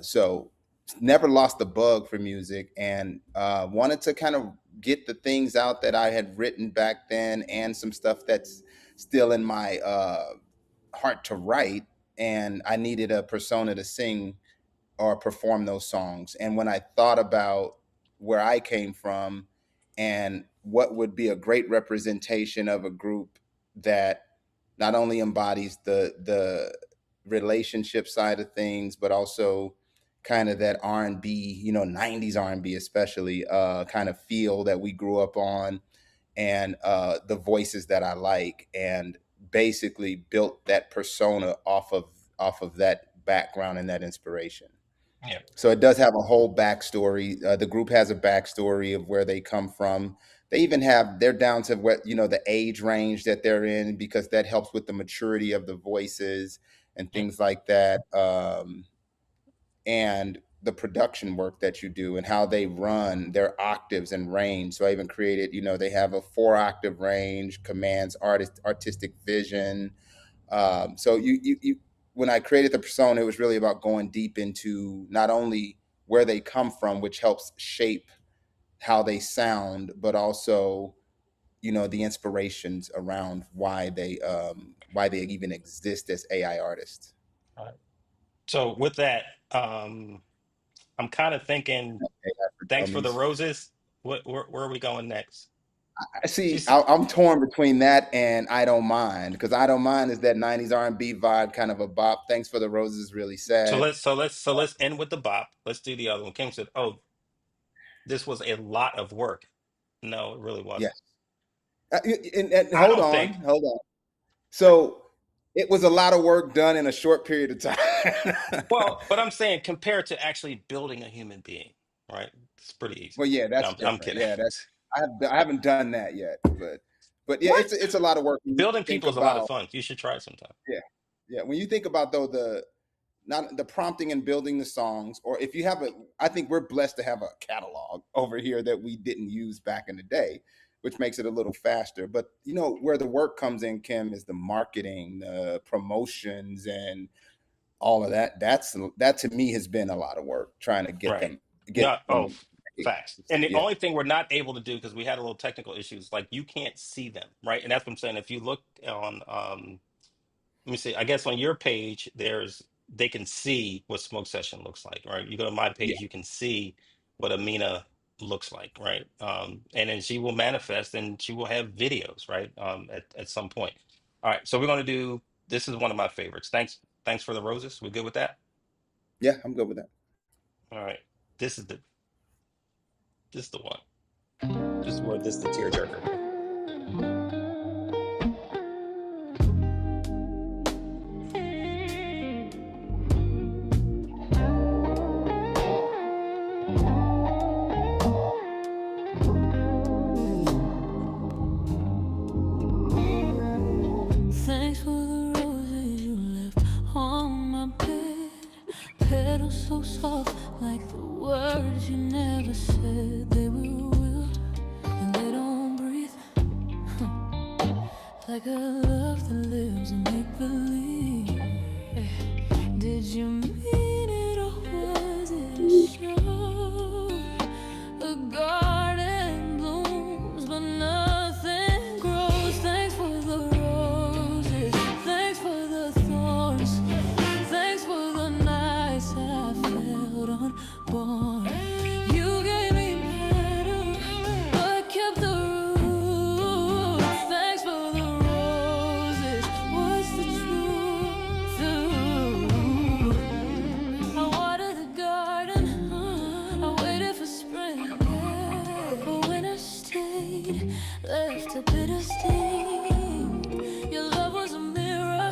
so never lost the bug for music, and wanted to kind of get the things out that I had written back then, and some stuff that's still in my heart to write. And I needed a persona to sing or perform those songs. And when I thought about where I came from and what would be a great representation of a group that not only embodies the relationship side of things, but also kind of that R&B, 90s R&B especially, kind of feel that we grew up on, and the voices that I like, and basically built that persona off of that background and that inspiration. Yeah. So it does have a whole backstory. The group has a backstory of where they come from. They're down to what, the age range that they're in, because that helps with the maturity of the voices and Yeah. things like that. And the production work that you do and how they run their octaves and range. So I even created, they have a 4 octave range, commands artistic vision. So when I created the persona, it was really about going deep into not only where they come from, which helps shape how they sound, but also, the inspirations around why they even exist as AI artists. All right. So with that, I'm kind of thinking, AI for thanks for the dummies. roses. Where are we going next? I see. She's I'm torn between that and I don't mind, because I don't mind is that '90s R&B vibe, kind of a bop. Thanks for the roses is really so sad. let's end with the bop. Let's do the other one. Kim said, "Oh, this was a lot of work." No, it really wasn't. Yes. And I hold don't on, think. hold on. So it was a lot of work done in a short period of time. Well, but I'm saying compared to actually building a human being, right? It's pretty easy. Well, yeah, No, that's I'm different. kidding. Yeah, that's I haven't done that yet, but yeah, What? it's a lot of work when you Building think people is a lot of about. fun. You should try it sometime. Yeah, yeah. When you think about, though, the not the prompting and building the songs, or if you have a, I think we're blessed to have a catalog over here that we didn't use back in the day, which makes it a little faster. But where the work comes in, Kim, is the marketing, the promotions, and all of that. That to me has been a lot of work trying to get Right. them get No, them. facts. And the Yeah, only thing we're not able to do because we had a little technical issues, like you can't see them, right? And that's what I'm saying. If you look on, let me see. I guess on your page, they can see what Smoke Session looks like, right? You go to my yeah, page, you can see what Amina. looks like, right? And then she will manifest and she will have videos, right? At some point. All right, so we're gonna do this is one of my favorites. Thanks for the roses. We good with that? Yeah, I'm good with that. All right. This is the this is the one. This is where this is the tearjerker here. Thanks for the roses you left on my bed. Petals so soft, like the words you never said. They were wild and they don't breathe. Like a love that lives in make believe. Did you mean it or was it a show? A garden blooms, but nothing grows. Thanks for the roses, thanks for the thorns, thanks for the nights I felt unborn. You gave me petals, but kept the roots. Thanks for the roses. What's the truth? I watered the garden, I waited for spring, yeah. But when I stayed, left a bitter sting. Your love was a mirror,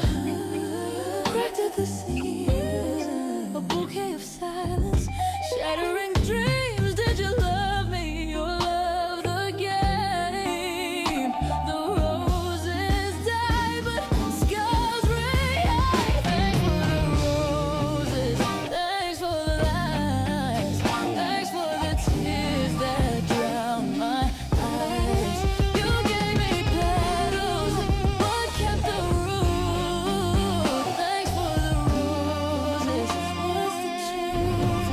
cracked at the seams, a bouquet of silence, shattering dreams. Did you love me or love the game? The roses die, but scars remain. Thanks for the roses, thanks for the lies, thanks for the tears that drown my eyes. You gave me petals, but kept the root. Thanks for the roses. What's the truth?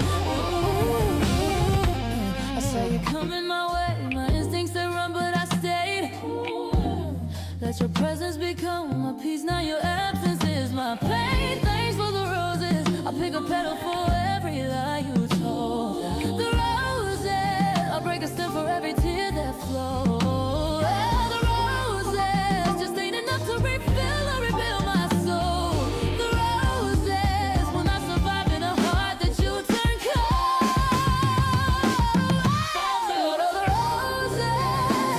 I saw you coming my way. My instincts they run, but I stayed. Let your presence become my peace. Now your absence is my pain. Thanks for the roses. I pick a petal for every lie you told. The roses, I'll break a stem for every tear that flows. The roses just ain't enough to refill or rebuild my soul. The roses will not survive in a heart that you turn cold. Lord of the roses,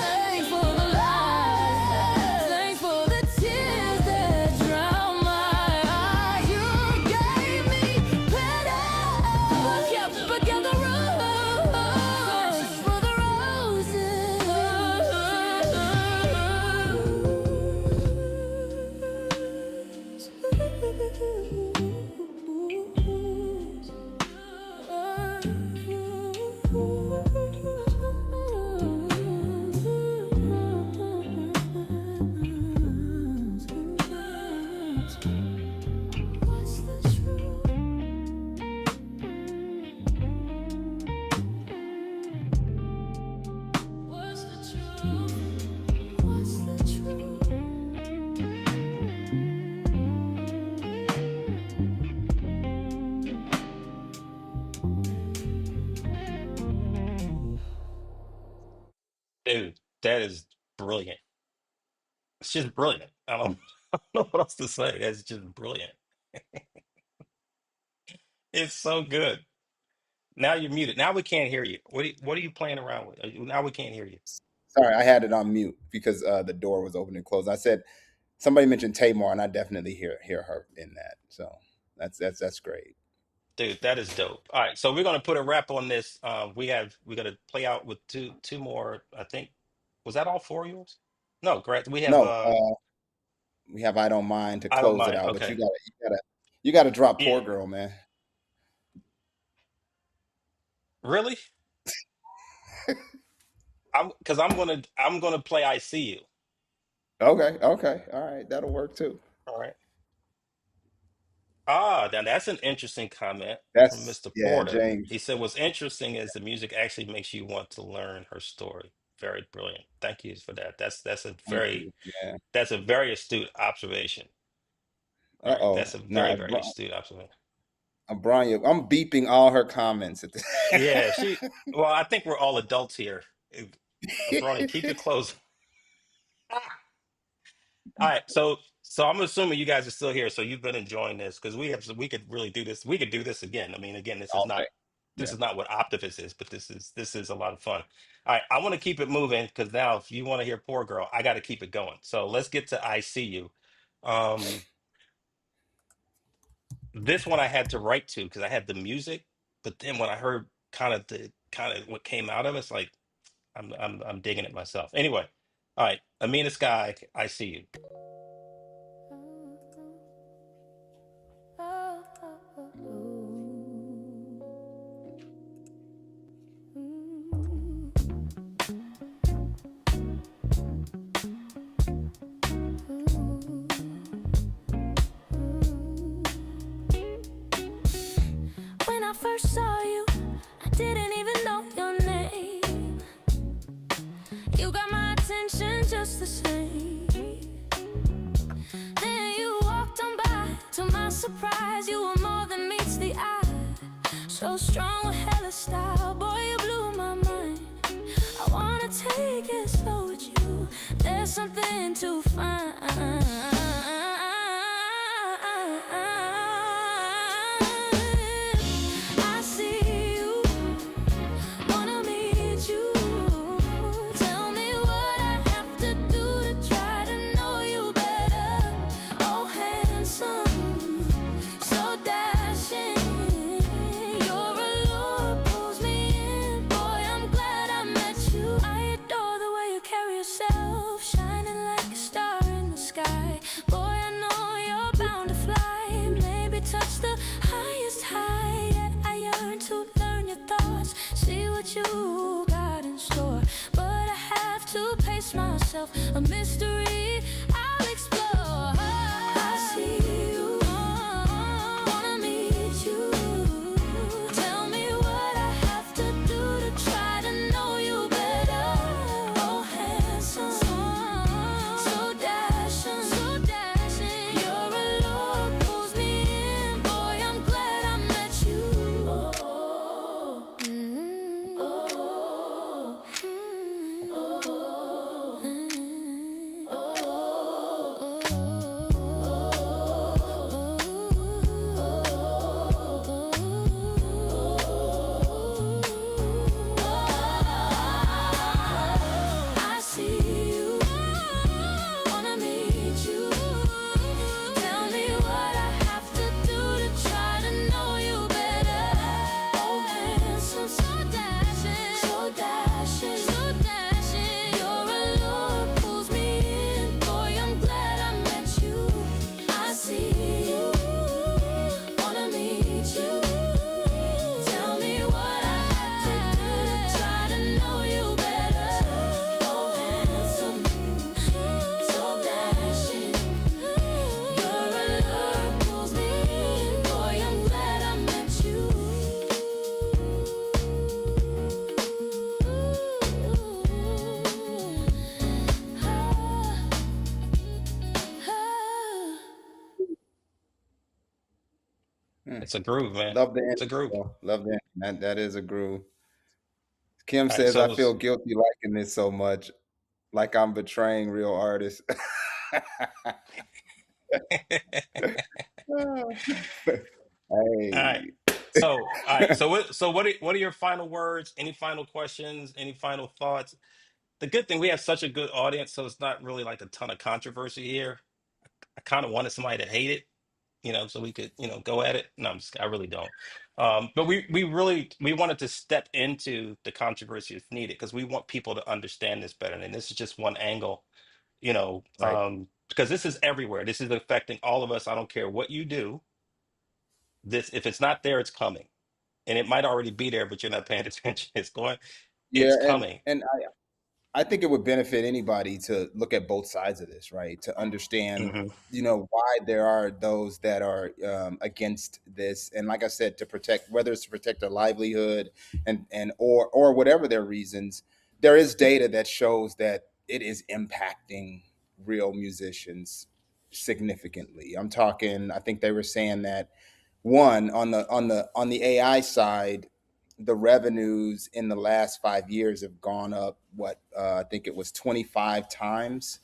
thanks for the lies, thanks for the tears that drown my eyes. You gave me petals, but kept the rose for the roses. What's the truth? What's the truth? What's the truth? Dude, that is brilliant. It's just brilliant. I don't, I don't know what else to say. That's just brilliant. It's so good. Now you're muted. Now we can't hear you. What are you playing around with? Now we can't hear you. Sorry, I had it on mute because the door was open and closed. I said somebody mentioned Tamar, and I definitely hear her in that. So that's great. Dude, that is dope. All right, so we're gonna put a wrap on this. We gotta play out with two more. I think was that all four of yours? No, correct. We have No, we have I don't mind to I don't close it mind. out, but Okay. you gotta drop Yeah. poor girl, man. Really? I'm gonna play I See You. Okay, okay, all right, that'll work too. All right. Ah, now that's an interesting comment from That's Mr. yeah, Porter. James. He said, "What's interesting is the music actually makes you want to learn her story." Very brilliant. Thank you for that. Thank you. Yeah. That's a very astute observation. All Uh right, oh. that's a very Nah, very astute observation. Branya, I'm beeping all her comments at this. Yeah, she. Well, I think we're all adults here. Brony, keep your clothes. All right, so I'm assuming you guys are still here, so you've been enjoying this because we could really do this. We could do this again. I mean, again, All day. this Yeah. is not what Optivus is, but this is a lot of fun. All right, I want to keep it moving because now if you want to hear Poor Girl, I got to keep it going. So let's get to I See You. Um, this one I had to write to because I had the music, but then when I heard kind of what came out of it, it's like I'm digging it myself. Anyway, all right, Amina Sky, I See You. When I first saw you, I didn't even know your name. You got my attention just the same. Then you walked on by. To my surprise, you were more than meets the eye. So strong with hella style, boy, you blew my mind. I wanna take it slow with you. There's something to find. I see you, wanna meet you. Tell me what I have to do to try to know you better. Oh, handsome, so dashing. Your allure pulls me in. Boy, I'm glad I met you. I adore the way you carry yourself, shining like a star in the sky. Boy, I know you're bound to fly. Maybe touch the highest high. Yet I yearn to learn your thoughts, see what you got in store. But I have to pace myself, a mystery I'll explore. I see you, wanna meet you. Tell me what I have to do to try to know you better. Oh, handsome, so dashing, so dashing. Your allure pulls me in. Boy, I'm glad I met you. Oh, mm, oh, mm, oh, mm, I see you, wanna meet you. Tell me what I have to do to try to know you better. Oh, handsome, so dashing, so dashing, so dashing. Your allure pulls me in. Boy, I'm glad I met you. I see you, wanna meet you. Tell me what I have to do to try to know you better. Oh, handsome, so dashing. Your allure pulls me in. Boy, I'm glad I met you. Hmm. It's a groove, man. Love the It's a ending, groove. bro. Love the ending. That is a groove. Kim All right, says, I so feel guilty liking this so much, like I'm betraying real artists. all right. Hey. All right. What are your final words? Any final questions? Any final thoughts? The good thing we have such a good audience, so it's not really like a ton of controversy here. I kind of wanted somebody to hate it, so we could, go at it. No, I really don't. But we wanted to step into the controversy if needed because we want people to understand this better. And this is just one angle, Right. because this is everywhere. This is affecting all of us. I don't care what you do. This, if it's not there, it's coming, and it might already be there, but you're not paying attention. Yeah, It's and coming. and I think it would benefit anybody to look at both sides of this, right? To understand, Hmm. why there are those that are against this, and like I said, to protect, whether it's to protect their livelihood and or whatever their reasons. There is data that shows that it is impacting real musicians significantly. I'm talking. I think they were saying that. One, on the AI side, the revenues in the last 5 years have gone up. What I think it was 25 times.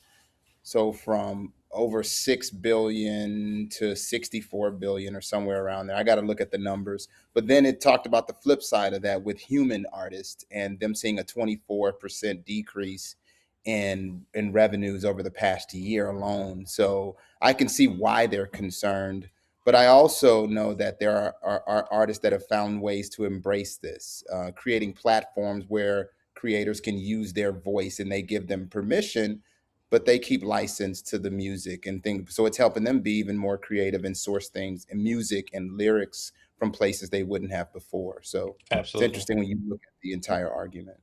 So from over 6 billion to 64 billion, or somewhere around there. I got to look at the numbers. But then it talked about the flip side of that with human artists and them seeing a 24% decrease in revenues over the past year alone. So I can see why they're concerned. But I also know that there are artists that have found ways to embrace this, creating platforms where creators can use their voice and they give them permission, but they keep license to the music and things. So it's helping them be even more creative and source things and music and lyrics from places they wouldn't have before. So it's Absolutely. interesting when you look at the entire argument.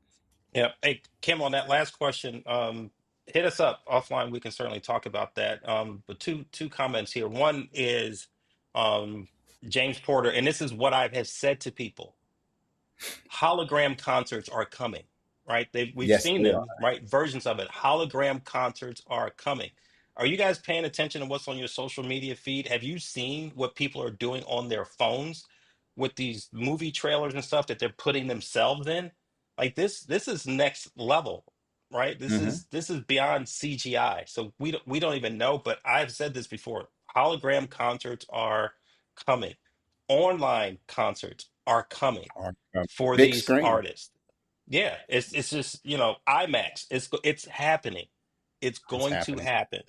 Yeah. Hey, Kim, on that last question, hit us up offline. We can certainly talk about that. But two comments here. One is um, James Porter, and this is what I have said to people: hologram concerts are coming, right? We've Yes, seen they are. them, right? Versions of it. Hologram concerts are coming. Are you guys paying attention to what's on your social media feed? Have you seen what people are doing on their phones with these movie trailers and stuff that they're putting themselves in? Like this is next level, right? This Hmm. is this is beyond CGI. So we don't even know, but I've said this before. Hologram concerts are coming. Online concerts are coming Or, for big these screen. artists. Yeah, it's just, IMAX. It's happening. It's It's going to happening. happen.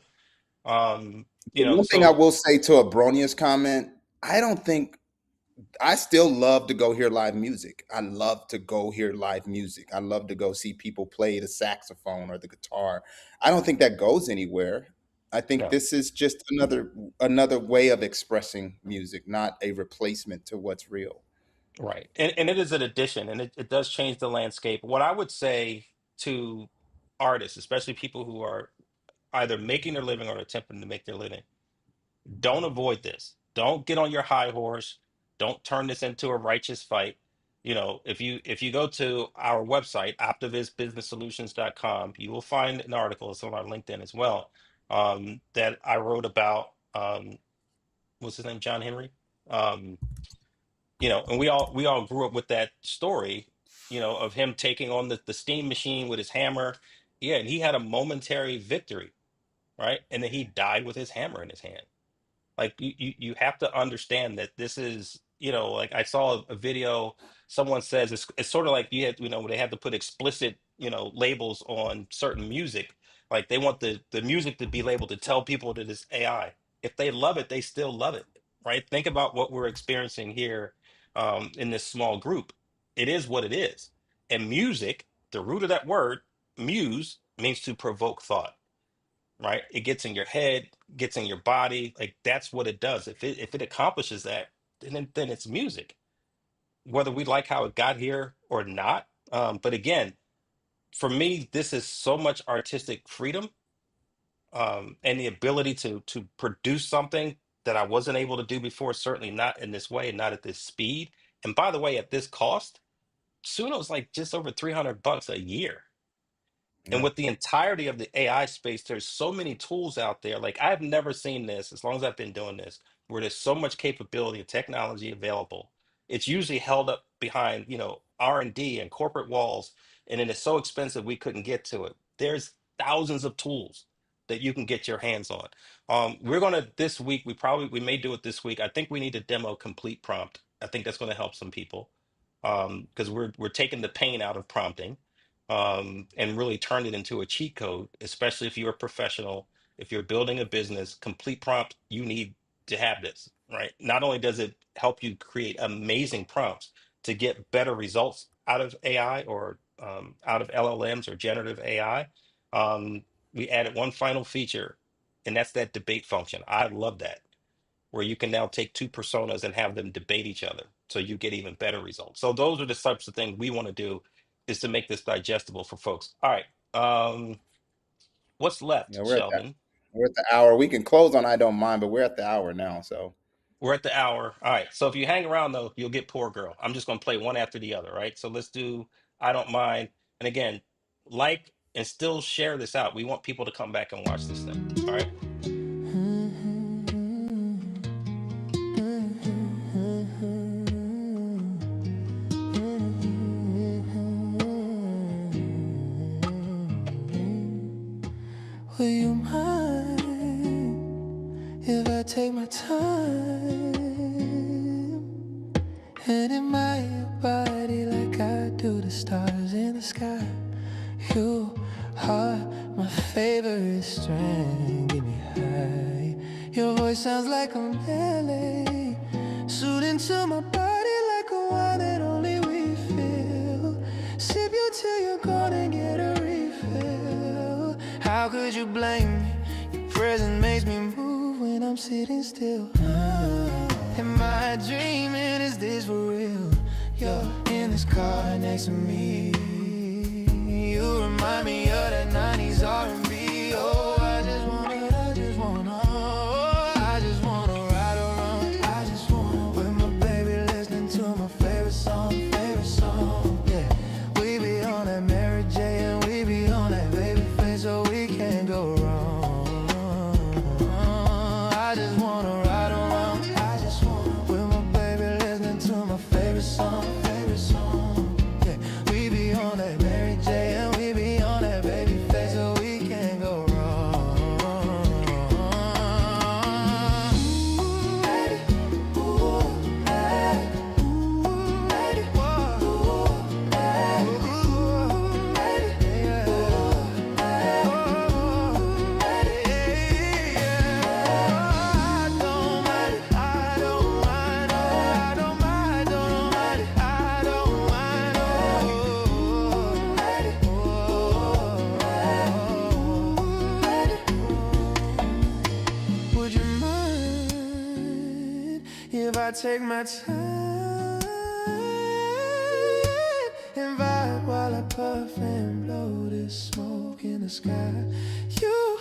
The one thing I So will say to Abronia's comment, I don't think I still love to go hear live music. I love to go hear live music. I love to go see people play the saxophone or the guitar. I don't think that goes anywhere. I think no, this is just another way of expressing music, not a replacement to what's real. right. And it is an addition, and it does change the landscape. What I would say to artists, especially people who are either making their living or attempting to make their living, don't avoid this. Don't get on your high horse. Don't turn this into a righteous fight. If you go to our website, optivisbusinesssolutions.com, you will find an article. It's on our LinkedIn as well. That I wrote about, what's his name, John Henry. Um, and we all grew up with that story, of him taking on the steam machine with his hammer. Yeah, and he had a momentary victory, right? And then he died with his hammer in his hand. Like you have to understand that this is, like I saw a video, someone says it's sort of like they had to put explicit, labels on certain music. Like they want the music to be labeled to tell people that it's AI. If they love it, they still love it, right? Think about what we're experiencing here, in this small group. It is what it is. And music, the root of that word, muse, means to provoke thought, right? It gets in your head, gets in your body. Like that's what it does. If it accomplishes that, then it's music, whether we like how it got here or not. But again, for me, this is so much artistic freedom, and the ability to produce something that I wasn't able to do before. Certainly not in this way, and not at this speed. And by the way, at this cost, Suno's like just over $300 a year. And Yeah. with the entirety of the AI space, there's so many tools out there. Like I've never seen this, as long as I've been doing this, where there's so much capability and technology available. It's usually held up behind, R&D and corporate walls, and then it's so expensive we couldn't get to it. There's thousands of tools that you can get your hands on. We're gonna this week. We may do it this week. I think we need to demo complete prompt. I think that's going to help some people, because we're taking the pain out of prompting, and really turn it into a cheat code, especially if you're a professional, if you're building a business. Complete prompt, you need to have this, right? Not only does it help you create amazing prompts to get better results out of AI, or out of LLMs or generative AI, we added one final feature, and that's that debate function. I love that, where you can now take two personas and have them debate each other, so you get even better results. So those are the types of things we want to do, is to make this digestible for folks. All right. What's left, Yeah, Sheldon? we're at the hour. We can close on I don't mind, but we're at the hour now. So We're at the hour. All right. So if you hang around though, you'll get Poor Girl. I'm just gonna play one after the other, right? So let's do I Don't Mind. And again, like and still share this out. We want people to come back and watch this thing. All right. mind if I take my time and admire your body like I do the stars in the sky? You are my favorite strand, get me high. Your voice sounds like a melody, soothing to my body like a wine that only we feel. Sip you till you're gone and get a refill. How could you blame me? Your presence makes me move when I'm sitting still. Am I dreaming? Is this for real? You're in this car next to me. You remind me of that 90s R&B. Oh, I just wanna ride around. I just wanna, with my baby, listening to my favorite song, yeah. We be on that Mary J and we be on that baby face, so we can't go wrong. I just wanna ride around. I just wanna, with my baby, listening to my favorite song, yeah. We be on that Mary J and we be on that baby face, so we can't go wrong. Would you mind if I take my time and vibe while I puff and blow this smoke in the sky? You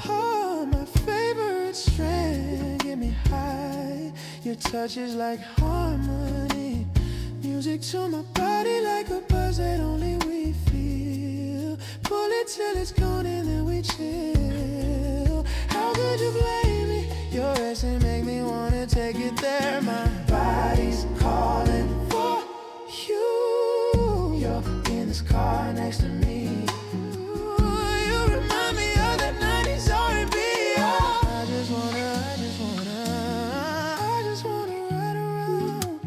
are my favorite strand, get me high. Your touch is like harmony, music to my body like a buzz that only we feel. Pull it till it's gone and then we chill. How could you blame me? Your accent make me wanna take it there. My body's calling for you. You're in this car next to me. You remind me of that 90s R&B. I just wanna ride around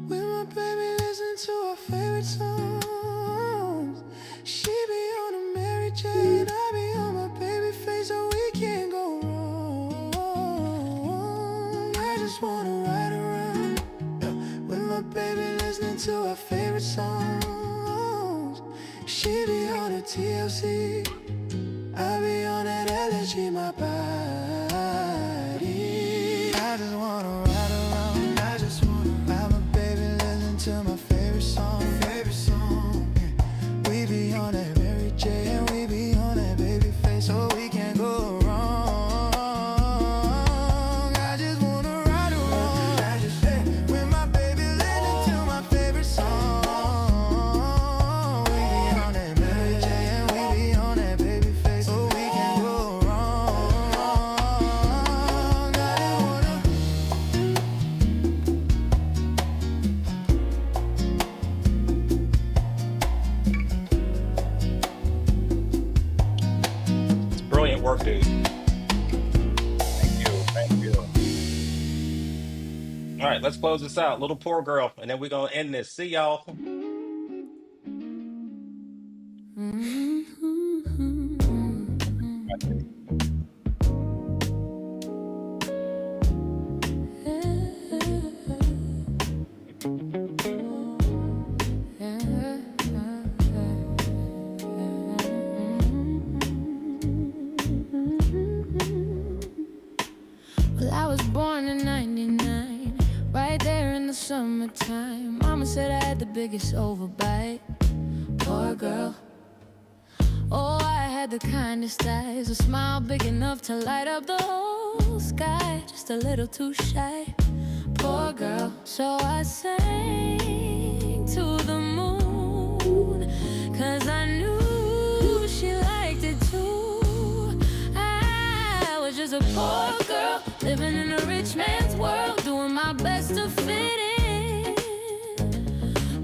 with my baby, listen to our favorite songs. She be on a Mary J and I be on my baby face, so we can't go wrong. I just wanna ride around with my baby, listening to our favorite songs. She be on a TLC, I be on that LSG, my body. I just wanna ride around. I just wanna ride my baby, listen to my favorite song, yeah. We be on that Mary J and we be on that baby face, so we can't go wrong. I just wanna ride around with my baby, listening to my favorite song. We be on that Mary J and we be on that baby face, so we can't go wrong. I just wanna. Brilliant work, dude. Thank you. All right, let's close this out. Little Poor Girl, and then we're gonna end this. See y'all. Well, I was born in 99, right there in the summertime. Mama said I had the biggest overbite. Poor girl. Oh, I had the kindest eyes, a smile big enough to light up the whole sky. Just a little too shy. Poor girl. So I sang to the moon, 'cause I knew she liked it too. I was just a poor girl, living in a rich man's world, doing my best to fit in.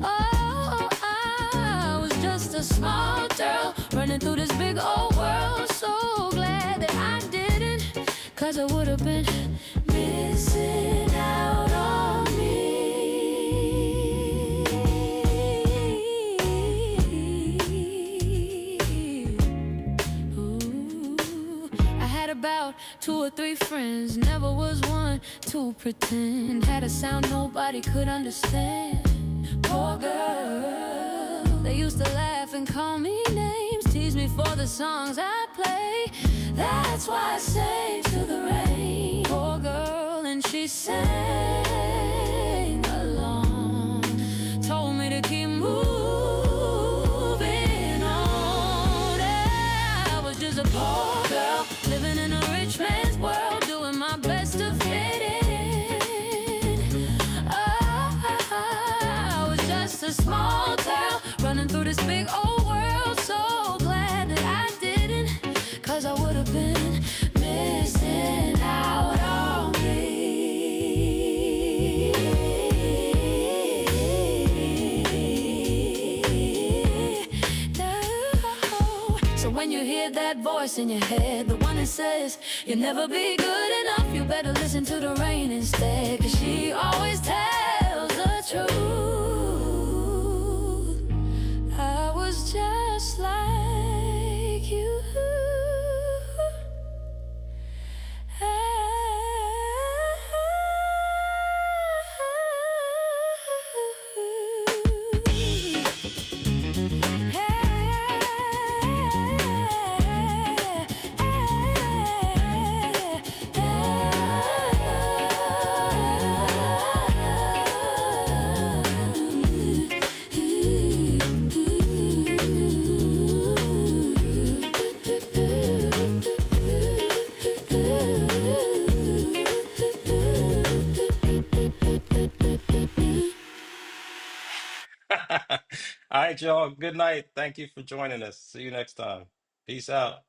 Oh, I was just a small girl, running through this big old world. So glad that 'cause I would have been missing out on me. Ooh, I had about 2 or 3 friends, never was one to pretend. Had a sound nobody could understand. Poor girl, they used to laugh and call me names, tease me for the songs I play. That's why I sang to the rain. Poor girl, and she sang along, told me to keep moving on. I was just a poor girl living in a rich man's world, doing my best to fit in. I was just a small town running through this big old world. So glad that I didn't, 'cause I would have been missing out on me. No. So when you hear that voice in your head, the one that says you'll never be good enough, you better listen to the rain instead, 'cause she always tells the truth. I was just like you. All right, y'all. Good night. Thank you for joining us. See you next time. Peace out.